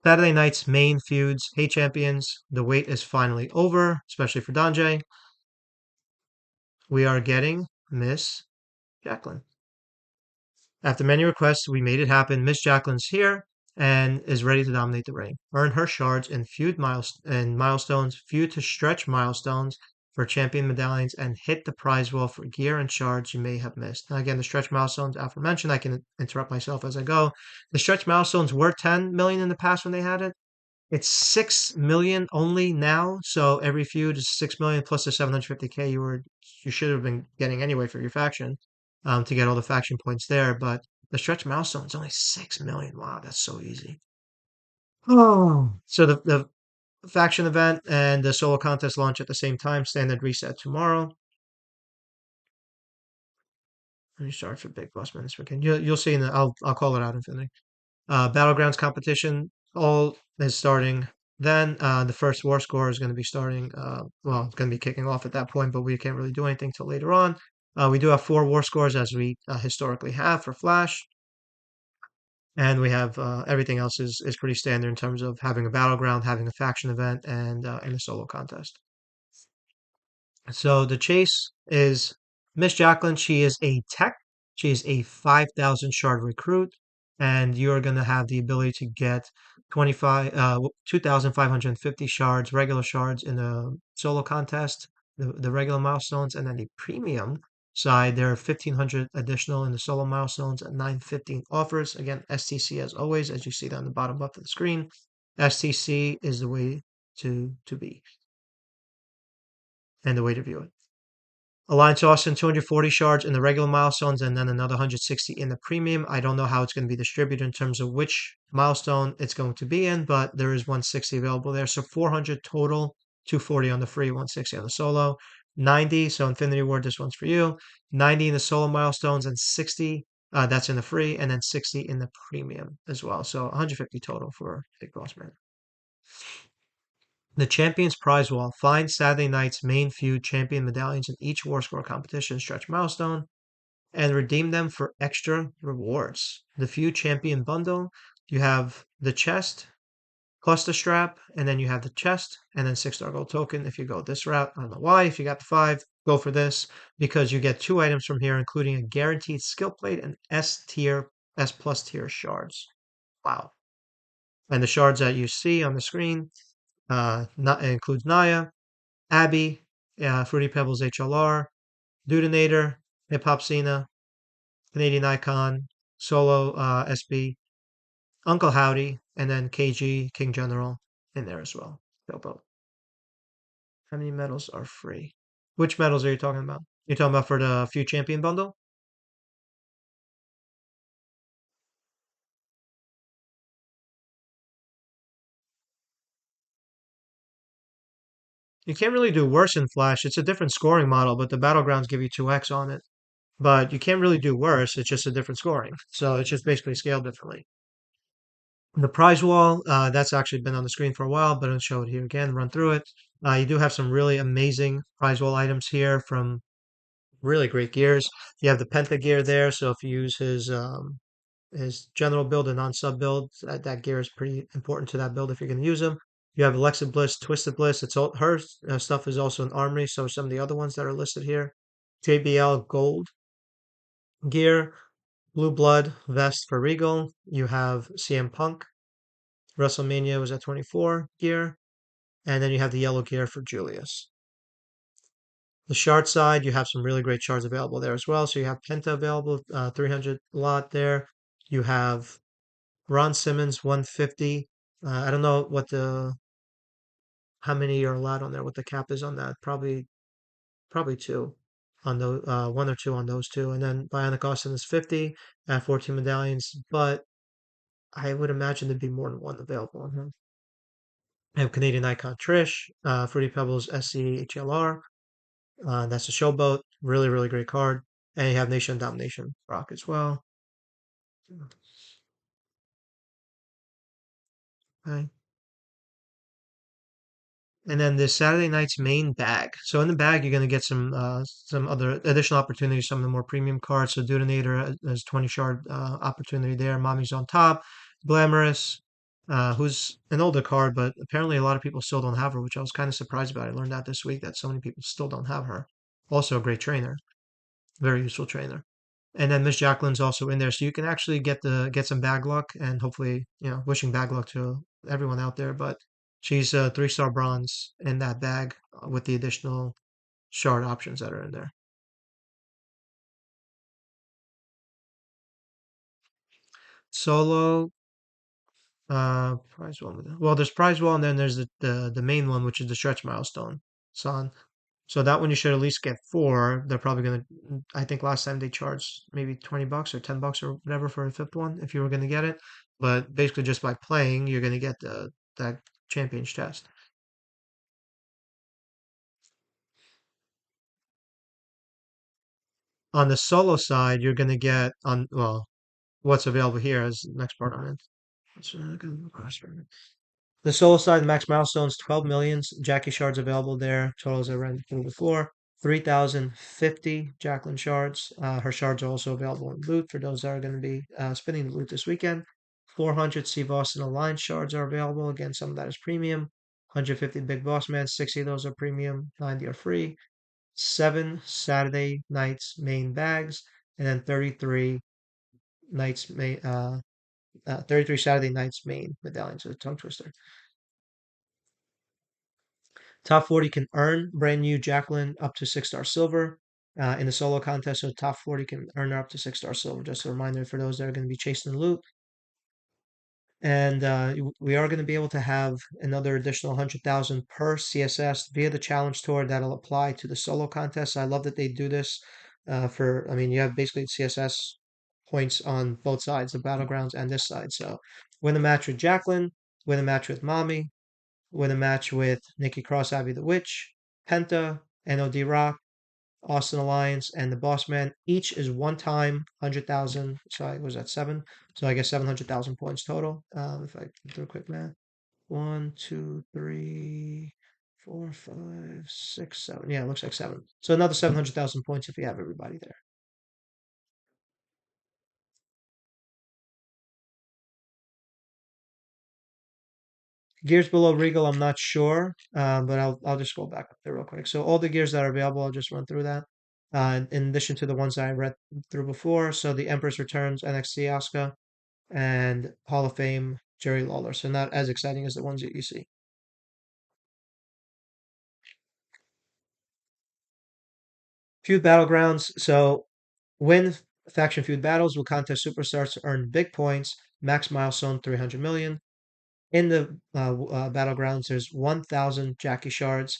Speaker 1: Saturday night's main feuds. Hey, champions. The wait is finally over, especially for Donjay. We are getting Miss Jacqueline. After many requests, we made it happen. Miss Jacqueline's here and is ready to dominate the ring. Earn her shards in milestones, feud to stretch milestones for champion medallions, and hit the prize wall for gear and shards you may have missed. Now, again, the stretch milestones aforementioned, I can interrupt myself as I go. The stretch milestones were 10 million in the past when they had it. It's 6 million only now, so every feud is 6 million plus the 750K you should have been getting anyway for your faction, to get all the faction points there. But the stretch milestone is only 6 million. Wow, that's so easy. Oh, so the faction event and the solo contest launch at the same time. Standard reset tomorrow. Let me start for Big Boss Man this weekend. You'll see in the I'll call it out Infinity. Battlegrounds competition all is starting then. The first war score is going to be starting. Well, it's going to be kicking off at that point, but we can't really do anything till later on. We do have 4 war scores as we historically have for Flash, and we have everything else is pretty standard in terms of having a battleground, having a faction event, and a solo contest. So the chase is Miss Jacqueline. She is a tech. She is a 5,000 shard recruit, and you're going to have the ability to get 2,550 shards, regular shards in the solo contest, the regular milestones, and then the premium side, there are 1,500 additional in the solo milestones and 915 offers. Again, STC as always, as you see down the bottom left of the screen. STC is the way to be and the way to view it. Alliance Austin, 240 shards in the regular milestones, and then another 160 in the premium. I don't know how it's going to be distributed in terms of which milestone it's going to be in, but there is 160 available there. So 400 total, 240 on the free, 160 on the solo, 90. So Infinity Ward, this one's for you. 90 in the solo milestones and 60. That's in the free, and then 60 in the premium as well. So 150 total for Big Boss Man. The Champions Prize Wall. Find Saturday night's main feud champion medallions in each war score competition stretch milestone and redeem them for extra rewards. The feud champion bundle, you have the chest plus the strap, and then you have the chest and then 6-star gold token if you go this route. I don't know why. If you got the 5, go for this because you get 2 items from here, including a guaranteed skill plate and S plus tier shards. Wow. And the shards that you see on the screen, it includes Naya, Abby, Fruity Pebbles HLR, Dudinator, Hip Hop Cena, Canadian Icon, Solo SB, Uncle Howdy, and then KG, King General in there as well. Bilbo. How many medals are free? Which medals are you talking about? You're talking about for the Feud Champion bundle? You can't really do worse in Flash. It's a different scoring model, but the Battlegrounds give you 2x on it. But you can't really do worse. It's just a different scoring. So it's just basically scaled differently. The prize wall, that's actually been on the screen for a while, but I'll show it here again, run through it. You do have some really amazing prize wall items here from really great gears. You have the Penta gear there, so if you use his general build and non-sub build, that gear is pretty important to that build if you're going to use them. You have Alexa Bliss, Twisted Bliss. It's all her stuff is also an armory, so some of the other ones that are listed here. JBL Gold gear, Blue Blood vest for Regal. You have CM Punk. WrestleMania was at 24 gear. And then you have the yellow gear for Julius. The shard side, you have some really great shards available there as well. So you have Penta available, 300 lot there. You have Ron Simmons, 150. I don't know what the how many you're allowed on there, what the cap is on that. Probably two on those, one or two on those two. And then Bionic Austin is 50 at 14 medallions, but I would imagine there'd be more than one available on him. I have Canadian Icon Trish, Fruity Pebbles SCHLR. That's a showboat. Really, really great card. And you have Nation Domination Rock as well. Okay. And then this Saturday night's main bag. So in the bag, you're going to get some other additional opportunities, some of the more premium cards. So Detonator has 20 shard opportunity there. Mommy's on top. Glamorous, who's an older card, but apparently a lot of people still don't have her, which I was kind of surprised about. I learned that this week that so many people still don't have her. Also a great trainer, very useful trainer. And then Miss Jacqueline's also in there, so you can actually get some bag luck, and hopefully, wishing bag luck to everyone out there. But she's a 3-star bronze in that bag with the additional shard options that are in there. Solo, prize one. Well, there's prize one, and then there's the main one, which is the stretch milestone. Son. So that one you should at least get four. They're probably gonna. I think last time they charged maybe $20 or $10 or whatever for a fifth one if you were gonna get it. But basically, just by playing, you're gonna get the that champion's chest. On the solo side, you're gonna get on well, what's available here is the next part on it. The solo side, max milestones, 12 millions. Jackie shards available there. Totals I ran through before. 3,050 Jacqueline shards. Her shards are also available in loot for those that are going to be spinning the loot this weekend. 400 Steve Austin Alliance shards are available. Again, some of that is premium. 150 Big Boss Man. 60 of those are premium. 90 are free. 7 Saturday nights main bags. And then 33 nights main. 33 Saturday nights main medallions. So tongue twister. Top 40 can earn brand new Jacqueline up to 6-star silver in the solo contest. So top 40 can earn her up to 6-star silver. Just a reminder for those that are going to be chasing the loot. And we are going to be able to have another additional 100,000 per CSS via the challenge tour that'll apply to the solo contest. I love that they do this I mean, you have basically CSS points on both sides, the battlegrounds and this side. So win a match with Jacqueline, win a match with Mommy, win a match with Nikki Cross, Abby the Witch, Penta, NOD Rock, Austin Alliance, and the Boss Man. Each is one time 100,000. Sorry, was that seven? So I guess 700,000 points total. If I do a quick math. One, two, three, four, five, six, seven. Yeah, it looks like seven. So another 700,000 points if you have everybody there. Gears below Regal, I'm not sure, but I'll just go back up there real quick. So all the gears that are available, I'll just run through that. In addition to the ones that I read through before, so the Empress Returns, NXT Asuka, and Hall of Fame Jerry Lawler. So not as exciting as the ones that you see. Feud Battlegrounds. So win faction feud battles will contest superstars to earn big points. Max milestone 300 million. In the battlegrounds, there's 1,000 Jackie shards,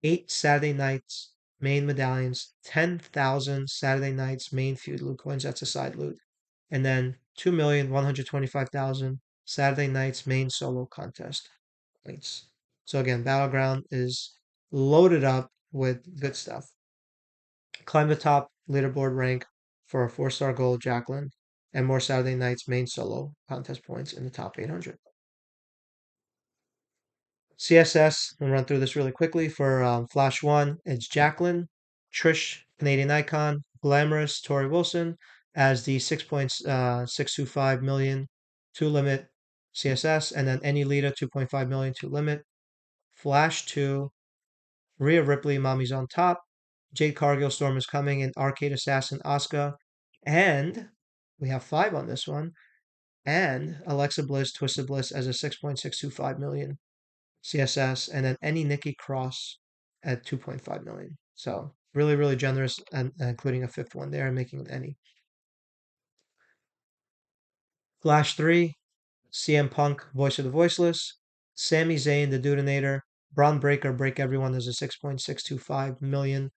Speaker 1: 8 Saturday nights main medallions, 10,000 Saturday nights main feud loot coins. That's a side loot, and then 2,125,000 Saturday nights main solo contest points. So again, battleground is loaded up with good stuff. Climb the top leaderboard rank for a 4-star gold Jacqueline, and more Saturday nights main solo contest points in the top 800. CSS, I'll run through this really quickly. For Flash 1, it's Jacqueline, Trish, Canadian Icon, Glamorous, Tori Wilson, as the 6.625 million to limit CSS, and then any leader 2.5 million to limit. Flash 2, Rhea Ripley, Mommy's on top, Jade Cargill, Storm is coming, and Arcade Assassin, Asuka. And we have 5 on this one, and Alexa Bliss, Twisted Bliss as a 6.625 million CSS, and then any Nikki Cross at 2.5 million. So Really, really generous, and including a fifth one there and making it any. Flash 3, CM Punk, Voice of the Voiceless, Sami Zayn, the Dudenator, Braun Breaker, Break Everyone, there's a 6.625 million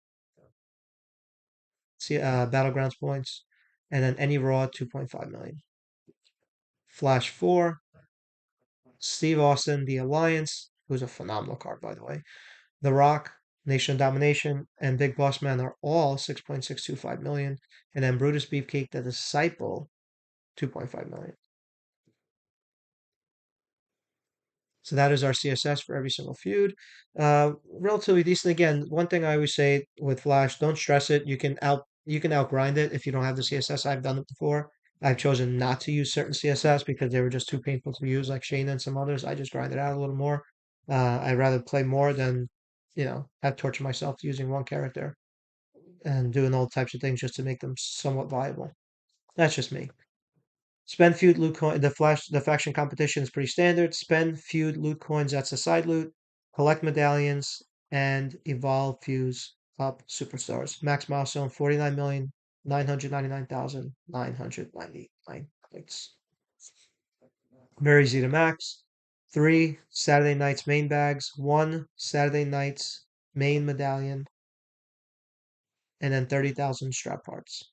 Speaker 1: Battlegrounds points, and then any Raw, 2.5 million. Flash 4, Steve Austin, The Alliance, who's a phenomenal card, by the way. The Rock, Nation of Domination, and Big Boss Man are all 6.625 million. And then Brutus Beefcake, The Disciple, 2.5 million. So that is our CSS for every single feud. Relatively decent. Again, one thing I always say with Flash, don't stress it. You can outgrind it if you don't have the CSS. I've done it before. I've chosen not to use certain CSS because they were just too painful to use, like Shayna and some others. I just grind it out a little more. I'd rather play more than, have tortured myself using one character and doing all types of things just to make them somewhat viable. That's just me. Spend feud loot coin. The faction competition is pretty standard. Spend feud loot coins. That's the side loot. Collect medallions and evolve fuse up superstars. Max milestone 49,999,999 points. Very easy to max. 3 Saturday Night's main bags. 1 Saturday Night's main medallion. And then 30,000 strap parts.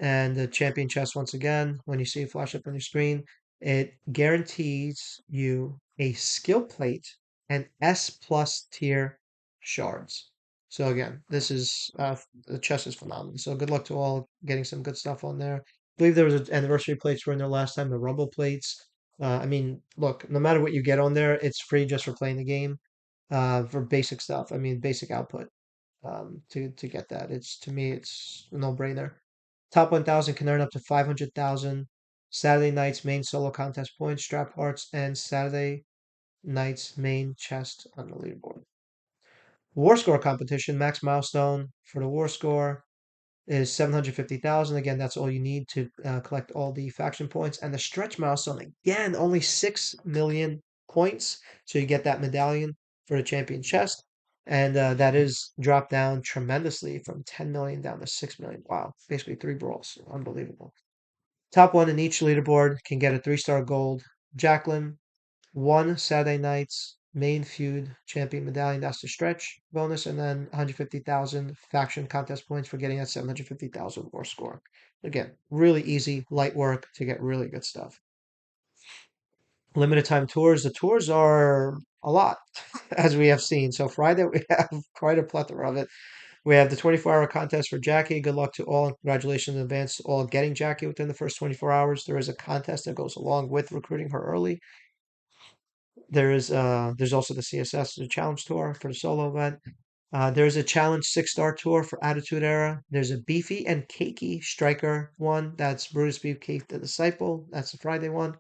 Speaker 1: And the champion chest, once again, when you see it flash up on your screen, it guarantees you a skill plate and S plus tier shards. So again, this is the chest is phenomenal. So good luck to all getting some good stuff on there. I believe there was an anniversary plates were in there last time, the Rumble plates. I mean, look, no matter what you get on there, it's free just for playing the game. For basic stuff. I mean, basic output. To get that, to me, it's a no-brainer. Top 1,000 can earn up to 500,000 Saturday night's main solo contest points, strap parts, and Saturday night's main chest on the leaderboard. War score competition, max milestone for the war score is 750,000. Again, that's all you need to collect all the faction points. And the stretch milestone, again, only 6 million points. So you get that medallion for the champion chest. And that is dropped down tremendously from 10 million down to 6 million. Wow. Basically 3 brawls. Unbelievable. Top one in each leaderboard can get a 3-star gold. Jacqueline, 1 Saturday night's main feud champion medallion. That's the stretch bonus, and then 150,000 faction contest points for getting that 750,000 war score. Again, really easy, light work to get really good stuff. Limited time tours. The tours are a lot, as we have seen. So Friday we have quite a plethora of it. We have the 24-hour contest for Jackie. Good luck to all. Congratulations in advance, all getting Jackie within the first 24 hours. There is a contest that goes along with recruiting her early. There's also the CSS, the challenge tour for the solo event. There's a challenge 6-star tour for Attitude Era. There's a beefy and cakey striker one. That's Brutus Beefcake the Disciple. That's the Friday one.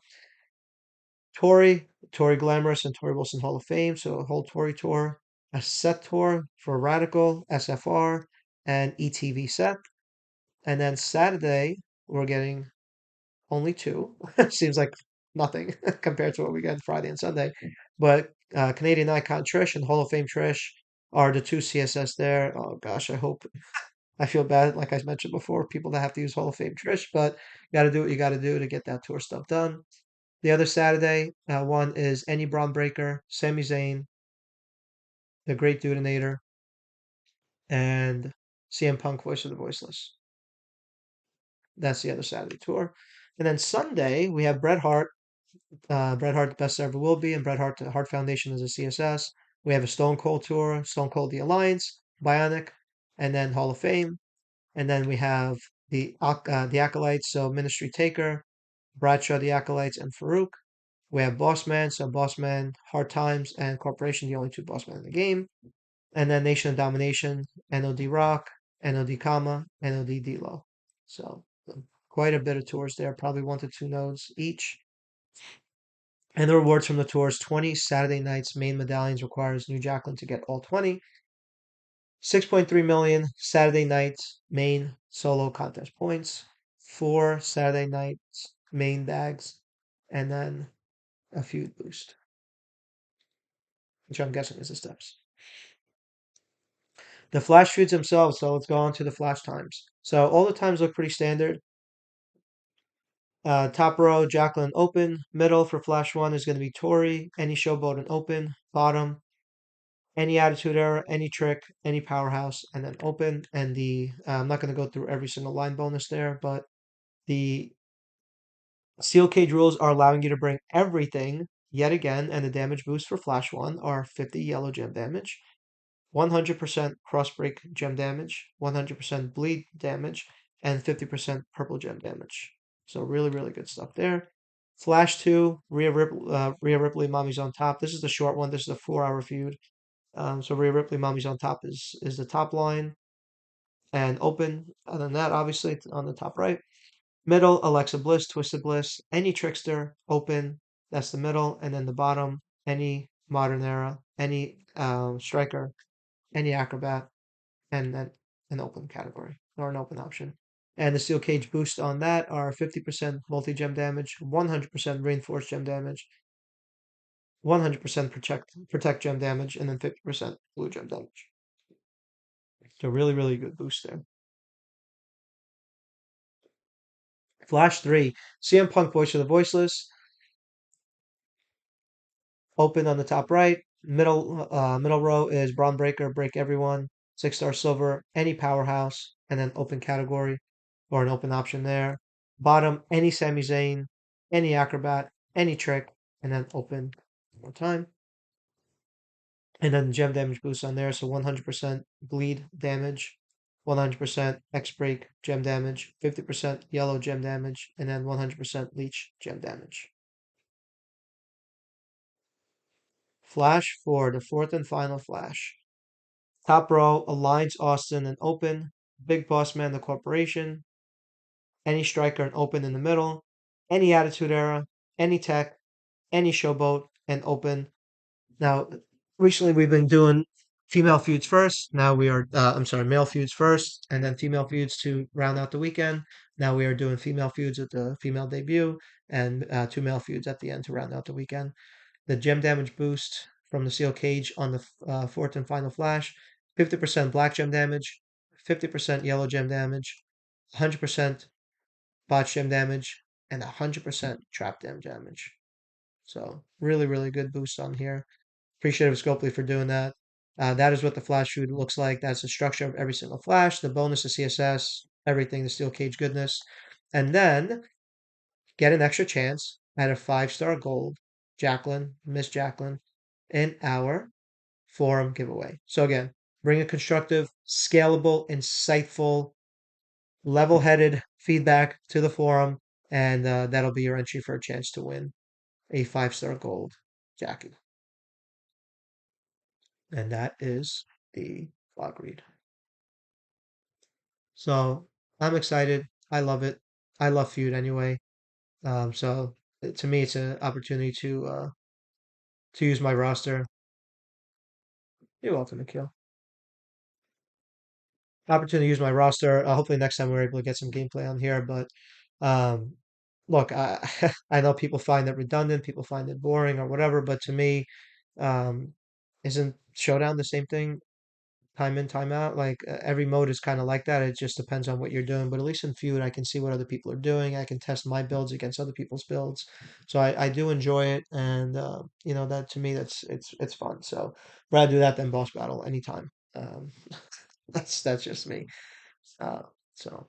Speaker 1: Tori Glamorous and Tori Wilson Hall of Fame. So a whole Tori tour. A set tour for Radical, SFR, and ETV set. And then Saturday, we're getting only 2. Seems like nothing compared to what we get Friday and Sunday. But Canadian Icon Trish and Hall of Fame Trish are the 2 CSS there. Oh gosh, I feel bad, like I mentioned before, people that have to use Hall of Fame Trish, but you got to do what you got to do to get that tour stuff done. The other Saturday one is Any Braun Breaker, Sami Zayn, The Great Dudenator, and CM Punk Voice of the Voiceless. That's the other Saturday tour. And then Sunday, we have Bret Hart. Bret Hart, the best ever will be, and Bret Hart, the Hart Foundation is a CSS. We have a Stone Cold tour, Stone Cold the Alliance, Bionic, and then Hall of Fame. And then we have the Acolytes, so Ministry Taker, Bradshaw the Acolytes, and Farouk. We have Boss Man, so Boss Man, Hard Times, and Corporation, the only 2 Boss Men in the game. And then Nation of Domination, NOD Rock, NOD Kama, NOD D'Lo. So quite a bit of tours there, probably 1 to 2 nodes each. And the rewards from the tours: 20 Saturday nights main medallions requires New Jacqueline to get all 20. 6.3 million Saturday nights main solo contest points. 4 Saturday nights main bags. And then a feud boost, which I'm guessing is the steps. The flash feuds themselves, so let's go on to the flash times. So all the times look pretty standard. Top row, Jacqueline open. Middle for flash one is going to be Tori. Any showboat and open. Bottom, any attitude error, any trick, any powerhouse, and then open. And I'm not going to go through every single line bonus there, but the Steel cage rules are allowing you to bring everything yet again, and the damage boost for Flash 1 are 50 yellow gem damage, 100% crossbreak gem damage, 100% bleed damage, and 50% purple gem damage. So really, really good stuff there. Flash 2, Rhea Ripley, Mommy's on top. This is the short one. This is a 4-hour feud. So Rhea Ripley, Mommy's on top is the top line. And open, other than that, obviously, it's on the top right. Middle, Alexa Bliss, Twisted Bliss, any trickster, open, that's the middle, and then the bottom, any modern era, any striker, any acrobat, and then an open category or an open option. And the steel cage boost on that are 50% multi gem damage, 100% reinforced gem damage, 100% protect gem damage, and then 50% blue gem damage. So really, really good boost there. Flash 3, CM Punk Voice of the Voiceless, open on the top right. Middle row is Braun Breaker, break everyone. 6-star silver, any powerhouse, and then open category or an open option there. Bottom, any Sami Zayn, any acrobat, any trick, and then open one more time. And then gem damage boost on there, so 100% bleed damage, 100% X break gem damage, 50% yellow gem damage, and then 100% leech gem damage. Flash for the fourth and final flash. Top row, Alliance Austin and open. Big Boss Man, the corporation. Any striker and open in the middle. Any attitude era, any tech, any showboat, and open. Now, recently we've been doing female feuds first. Now we are, I'm sorry, male feuds first, and then female feuds to round out the weekend. Now we are doing female feuds at the female debut, and 2 male feuds at the end to round out the weekend. The gem damage boost from the steel cage on the fourth and final flash, 50% black gem damage, 50% yellow gem damage, 100% bot gem damage, and 100% trap damage. So really, really good boost on here. Appreciate Scopely for doing that. That is what the flash shoot looks like. That's the structure of every single flash, the bonus, the CSS, everything, the steel cage goodness. And then get an extra chance at a 5-star gold, Jacqueline, Miss Jacqueline, in our forum giveaway. So again, bring a constructive, scalable, insightful, level-headed feedback to the forum, and that'll be your entry for a chance to win a 5-star gold Jackie. And that is the blog read. So I'm excited. I love it. I love Feud anyway. So to me, it's an opportunity to use my roster. You're welcome, Nikhil. Opportunity to use my roster. Hopefully next time we're able to get some gameplay on here. But um, look, I know people find it redundant, people find it boring or whatever. But to me, um, isn't Showdown the same thing? Time in, time out. Like every mode is kind of like that. It just depends on what you're doing. But at least in Feud, I can see what other people are doing. I can test my builds against other people's builds. So I do enjoy it, and that to me it's fun. So rather do that than boss battle anytime. That's just me. Uh, so,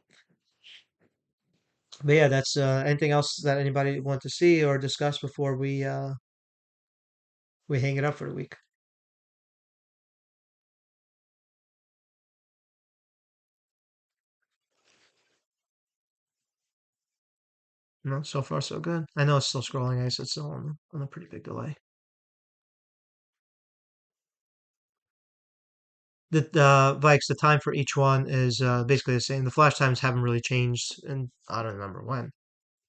Speaker 1: but yeah, that's anything else that anybody want to see or discuss before we hang it up for the week. No, so far so good. I know it's still scrolling. I guess it's still on a pretty big delay. The Vikes, the time for each one is basically the same. The flash times haven't really changed, and I don't remember when,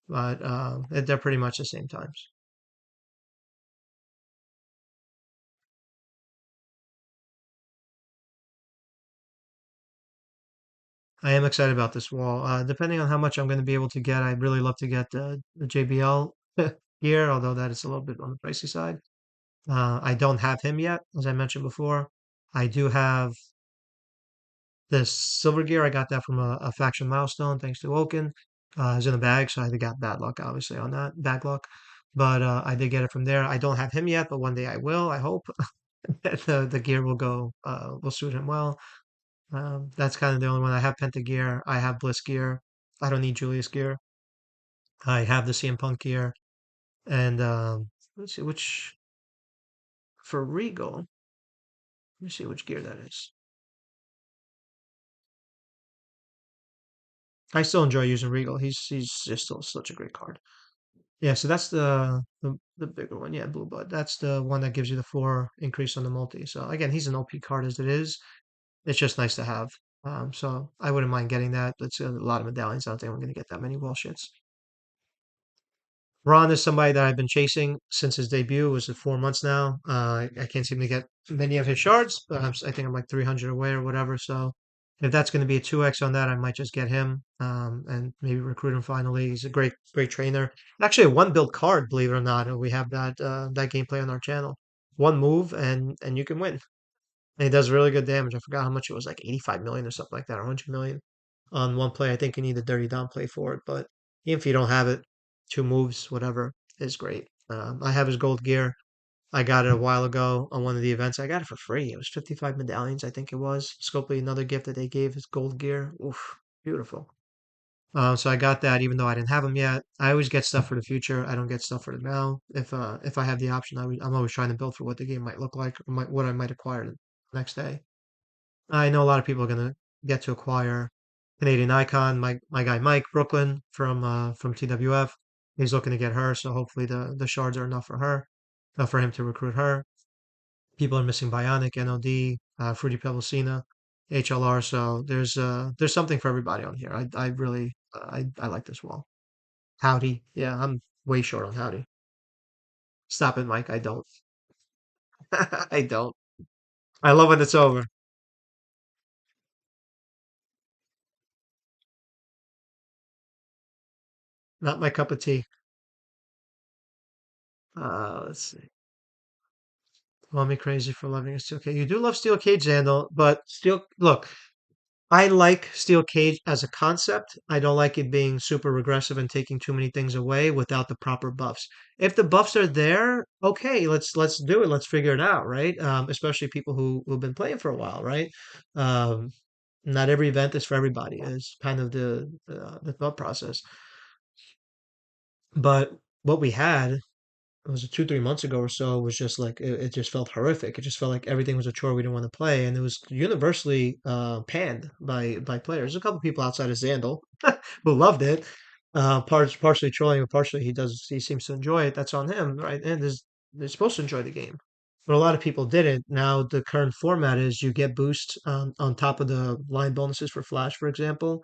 Speaker 1: but they're pretty much the same times. I am excited about this wall. Depending on how much I'm going to be able to get, I'd really love to get the JBL gear, although that is a little bit on the pricey side. I don't have him yet, as I mentioned before. I do have The silver gear, I got that from a faction milestone, thanks to Woken. It was in a bag, so I got bad luck, obviously, on that. Bad luck. But I did get it from there. I don't have him yet, but one day I will, I hope. The gear will go, will suit him well. That's kind of the only one. I have Penta gear. I have Bliss gear. I don't need Julius gear. I have the CM Punk gear. And let's see which, for Regal, let me see which gear that is. I still enjoy using Regal. He's just still such a great card. Yeah, so that's the bigger one. Yeah, Blue Blood. That's the one that gives you the 4 increase on the multi. So again, he's an OP card as it is. It's just nice to have. So I wouldn't mind getting that. That's a lot of medallions. I don't think I'm going to get that many wall shits. Ron is somebody that I've been chasing since his debut. It was 4 months now. I can't seem to get many of his shards, but I think I'm like 300 away or whatever. So if that's going to be a 2x on that, I might just get him and maybe recruit him finally. He's a great trainer. Actually, a one build card, believe it or not. And we have that gameplay on our channel. One move and you can win. And he does really good damage. I forgot how much it was, like 85 million or something like that, or 100 million on one play. I think you need a dirty down play for it, but even if you don't have it, 2 moves, whatever, is great. I have his gold gear. I got it a while ago on one of the events. I got it for free. It was 55 medallions, I think it was. Scopely, another gift that they gave is gold gear. Oof, beautiful. So I got that even though I didn't have them yet. I always get stuff for the future. I don't get stuff for the now. If I have the option, I'm always trying to build for what the game might look like or what I might acquire the next day. I know a lot of people are gonna get to acquire Canadian Icon. My guy Mike Brooklyn from TWF. He's looking to get her, so hopefully the shards are enough for her, for him to recruit her. People are missing Bionic, NOD, Fruity Pebblesina, HLR. So there's something for everybody on here. I really I like this wall. Howdy, yeah, I'm way short on Howdy. Stop it, Mike. I don't. I don't. I love when it's over. Not my cup of tea. Let's see. Call me crazy for loving a steel cage. You do love steel cage, Xandal, but steel. Look, I like steel cage as a concept. I don't like it being super regressive and taking too many things away without the proper buffs. If the buffs are there, okay, let's do it. Let's figure it out, right? Especially people who've been playing for a while, right? Um, not every event is for everybody. Is kind of the thought process. But what we had was it 2 3 months ago or so was just like it just felt horrific. It just felt like everything was a chore we didn't want to play, and it was universally panned by players. A couple people outside of Zandal who loved it, partially trolling, but partially he seems to enjoy it. That's on him, right? And they're supposed to enjoy the game, but a lot of people didn't. Now the current format is you get boosts on top of the line bonuses for Flash, for example.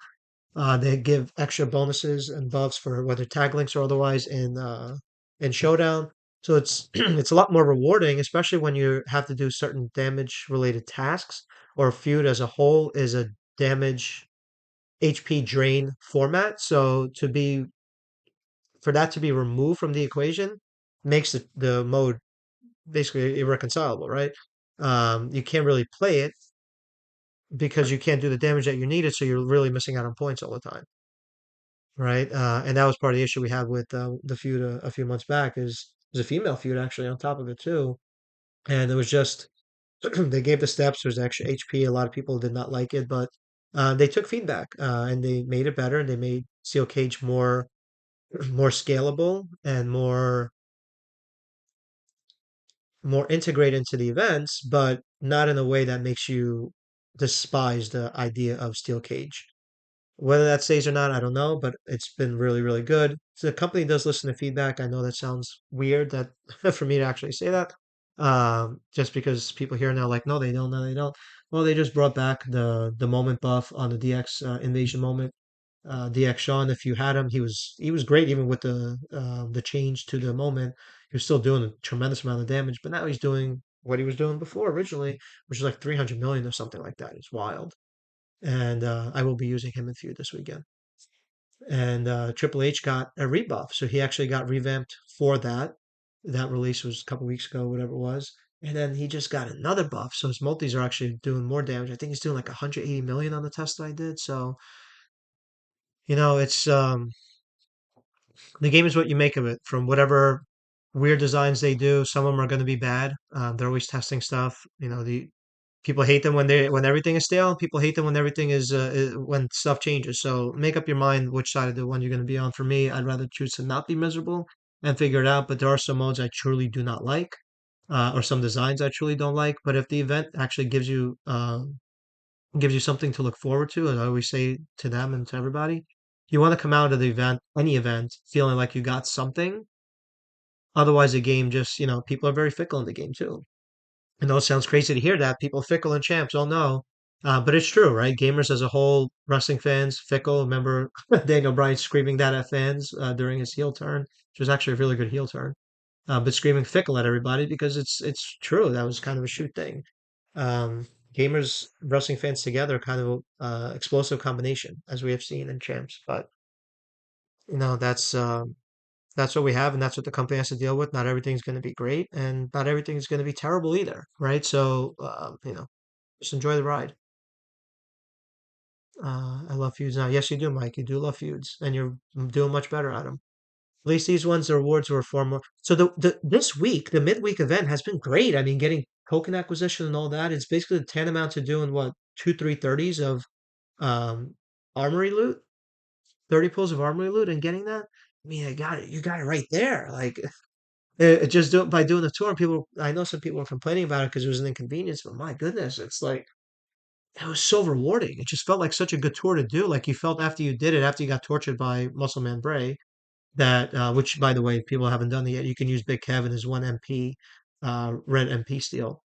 Speaker 1: They give extra bonuses and buffs for whether tag links or otherwise in Showdown. So it's it's a lot more rewarding, especially when you have to do certain damage related tasks or feud as a whole is a damage HP drain format. So to be for that to be removed from the equation makes the mode basically irreconcilable, right? You can't really play it because you can't do the damage that you needed, so you're really missing out on points all the time. Right? And that was part of the issue we had with the feud a few months back. Is there's a female feud actually on top of it too, and it was just they gave the steps. There's extra HP. A lot of people did not like it, but they took feedback and they made it better. And they made Steel Cage more more scalable and more integrated into the events, but not in a way that makes you despise the idea of Steel Cage. Whether that stays or not, I don't know, but it's been really, really good. So the company does listen to feedback. I know that sounds weird that for me to actually say that, just because people here now like, no, they don't, no, they don't. Well, they just brought back the moment buff on the DX invasion moment. DX Sean, if you had him, he was great even with the change to the moment. He was still doing a tremendous amount of damage, but now he's doing what he was doing before originally, which is like 300 million or something like that. It's wild, and I will be using him in feud this weekend. And Triple H got a rebuff, so he actually got revamped for that. That release was a couple weeks ago, whatever it was. And then he just got another buff, so his multis are actually doing more damage. I think he's doing like 180 million on the test I did. So, it's the game is what you make of it. From whatever weird designs they do, some of them are going to be bad. They're always testing stuff. The people hate them when everything is stale. People hate them when everything is when stuff changes. So make up your mind which side of the one you're going to be on. For me, I'd rather choose to not be miserable and figure it out. But there are some modes I truly do not like, or some designs I truly don't like. But if the event actually gives you something to look forward to, as I always say to them and to everybody, you want to come out of the event, any event, feeling like you got something. Otherwise, the game just, people are very fickle in the game too. I know it sounds crazy to hear that. People fickle in champs. Oh no. But it's true, right? Gamers as a whole, wrestling fans, fickle. Remember Daniel Bryan screaming that at fans during his heel turn, which was actually a really good heel turn. But screaming fickle at everybody because it's true. That was kind of a shoot thing. Gamers, wrestling fans together, kind of explosive combination as we have seen in champs. But you know that's what we have, and that's what the company has to deal with. Not everything's going to be great, and not everything's going to be terrible either, right? So just enjoy the ride. I love feuds now. Yes, you do, Mike. You do love feuds, and you're doing much better at them. At least these ones, the rewards were far more. So the this week, the midweek event has been great. I mean, getting token acquisition and all that, it's basically tantamount to doing what, two, 330s of um armory loot, 30 pulls of armory loot and getting that. I mean, I got it. You got it right there. Like just do it by doing the tour. And people, I know some people were complaining about it because it was an inconvenience, but my goodness, it's like it was so rewarding. It just felt like such a good tour to do. Like you felt after you did it, after you got tortured by Muscle Man Bray, that which by the way, people haven't done it yet. You can use Big Kevin as one MP, red MP steel.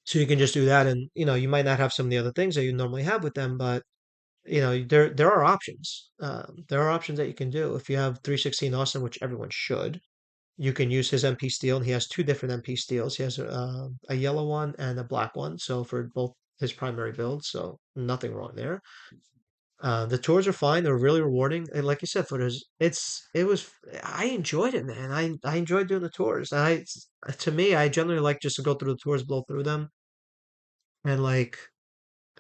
Speaker 1: So you can just do that, and you might not have some of the other things that you normally have with them, but there are options. There are options that you can do if you have 316 Austin, which everyone should. You can use his MP steel, and he has two different MP steels. He has a yellow one and a black one, so for both his primary builds, so nothing wrong there. The tours are fine; they're really rewarding, and like you said, for this, I enjoyed it, man. I enjoyed doing the tours. To me, I generally like just to go through the tours, blow through them, and like,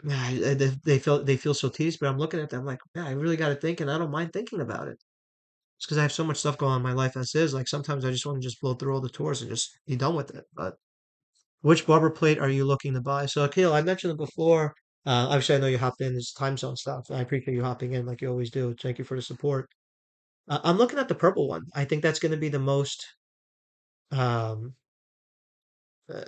Speaker 1: man, they feel so tedious. But I'm looking at them like, man, I really got to think, and I don't mind thinking about it. It's because I have so much stuff going on in my life as is. Like sometimes I just want to just blow through all the tours and just be done with it. But which barber plate are you looking to buy? So, Akil, I mentioned it before. Obviously, I know you hopped in. It's time zone stuff. I appreciate you hopping in like you always do. Thank you for the support. I'm looking at the purple one. I think that's going to be um, uh,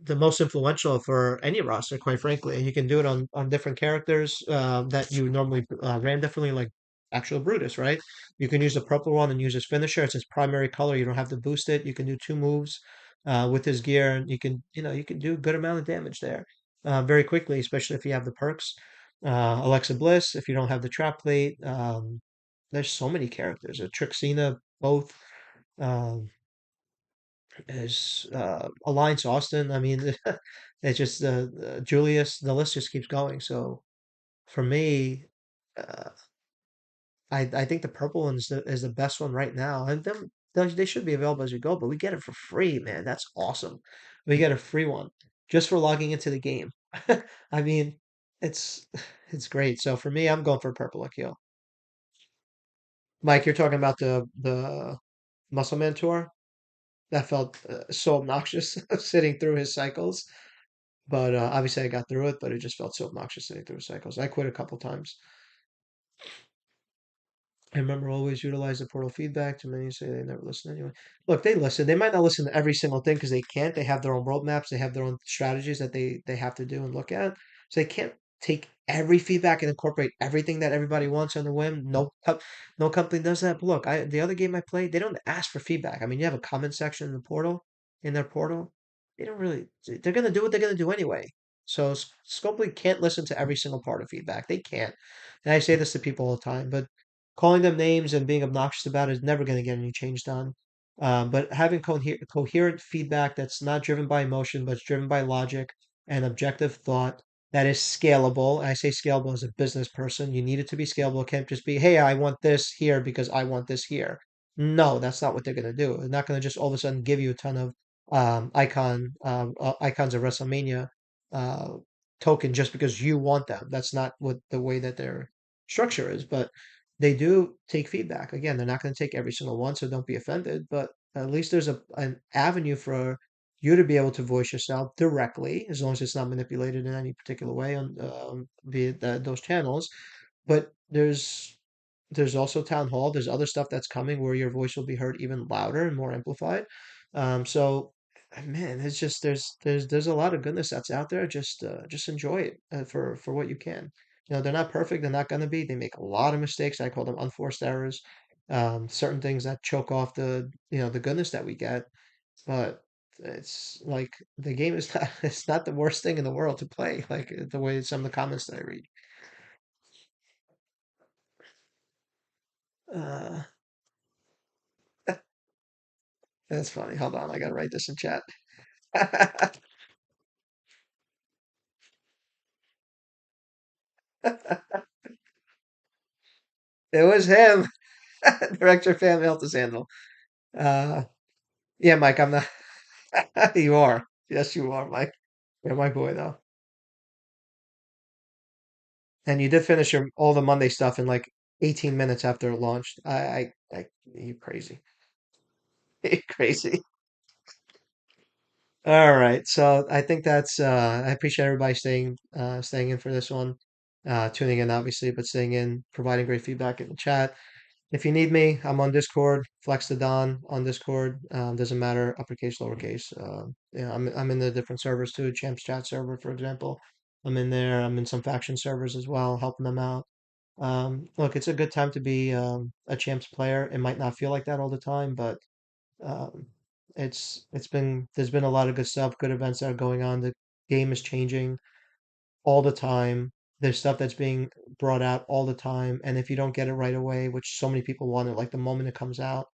Speaker 1: the most influential for any roster, quite frankly. And you can do it on different characters that you normally ran differently, like actual Brutus, right? You can use the purple one and use his finisher. It's his primary color. You don't have to boost it. You can do two moves with his gear, and you can do a good amount of damage there very quickly, especially if you have the perks. Alexa Bliss, if you don't have the trap plate. There's so many characters. Trixina, both. Um, is Alliance Austin. I mean, it's just Julius. The list just keeps going. So for me, uh, I think the purple one is the best one right now, and them they should be available as you go. But we get it for free, man. That's awesome. We get a free one just for logging into the game. I mean, it's it's great. So for me, I'm going for purple Akio. Mike, you're talking about the Muscle Man tour. That felt so obnoxious sitting through his cycles. But obviously, I got through it, but it just felt so obnoxious sitting through cycles. I quit a couple times. I remember always utilize the portal feedback. Too many say they never listen anyway. Look, they listen. They might not listen to every single thing because they can't. They have their own roadmaps. They have their own strategies that they have to do and look at. So they can't take every feedback and incorporate everything that everybody wants on the whim. No company does that. But look, the other game I played, they don't ask for feedback. I mean, you have a comment section in the portal, in their portal. They don't really. They're gonna do what they're gonna do anyway. So Scopely can't listen to every single part of feedback. They can't. And I say this to people all the time, but calling them names and being obnoxious about it is never going to get any change done. But having coherent feedback that's not driven by emotion, but it's driven by logic and objective thought that is scalable. And I say scalable as a business person. You need it to be scalable. It can't just be, hey, I want this here because I want this here. No, that's not what they're going to do. They're not going to just all of a sudden give you a ton of icons of WrestleMania uh, token just because you want them. That's not what the way that their structure is, but they do take feedback. Again, they're not going to take every single one, so don't be offended. But at least there's an avenue for you to be able to voice yourself directly, as long as it's not manipulated in any particular way on via those channels. But there's also town hall. There's other stuff that's coming where your voice will be heard even louder and more amplified. So man, it's just there's a lot of goodness that's out there. Just enjoy it for what you can. You know, they're not perfect. They're not going to be. They make a lot of mistakes. I call them unforced errors. Certain things that choke off the goodness that we get. But it's like the game is not it's not the worst thing in the world to play. Like the way some of the comments that I read. Uh, that's funny. Hold on, I gotta write this in chat. It was him, Director Fan Mail to Sandal. Uh, yeah, Mike, I'm not. You are. Yes, you are, Mike. You're my boy, though. And you did finish all the Monday stuff in like 18 minutes after it launched. You crazy. You crazy. All right. So I think I appreciate everybody staying in for this one, tuning in obviously, but staying in, providing great feedback in the chat. If you need me, I'm on Discord, Flex the Don on Discord. Doesn't matter, uppercase, lowercase. Yeah, I'm in the different servers too. Champs Chat server, for example. I'm in there. I'm in some faction servers as well, helping them out. Look, it's a good time to be a Champs player. It might not feel like that all the time, but um, there's been a lot of good stuff, good events that are going on. The game is changing all the time. There's stuff that's being brought out all the time, and if you don't get it right away, which so many people want it, like the moment it comes out,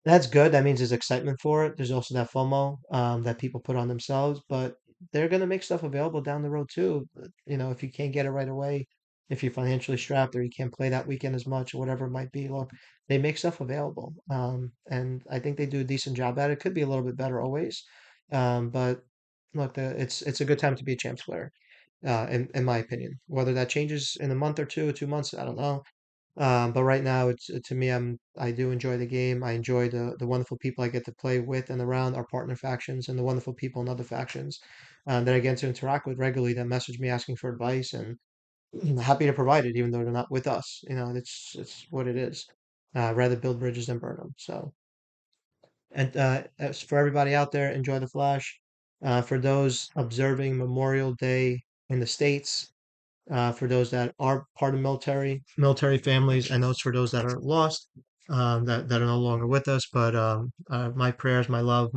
Speaker 1: that's good. That means there's excitement for it. There's also that FOMO that people put on themselves, but they're gonna make stuff available down the road too. You know, if you can't get it right away, if you're financially strapped or you can't play that weekend as much or whatever it might be, look, they make stuff available. And I think they do a decent job at it. Could be a little bit better always, but look, it's a good time to be a champs player, in my opinion. Whether that changes in a month or 2 months, I don't know. But right now, it's to me, I do enjoy the game. I enjoy the wonderful people I get to play with and around our partner factions, and the wonderful people in other factions that I get to interact with regularly that message me asking for advice, and I'm happy to provide it, even though they're not with us. You know, it's what it is. Rather build bridges than burn them. So, and as for everybody out there, enjoy the Flash. For those observing Memorial Day in the States, for those that are part of military families. I know it's for those that are lost, that are no longer with us. But my prayers, my love,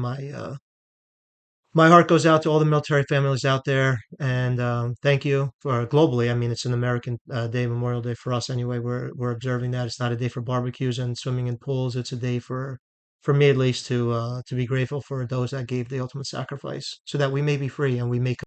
Speaker 1: my heart goes out to all the military families out there, and thank you for globally. I mean, it's an American Day, Memorial Day for us anyway. We're observing that. It's not a day for barbecues and swimming in pools. It's a day for me at least to be grateful for those that gave the ultimate sacrifice, so that we may be free and we may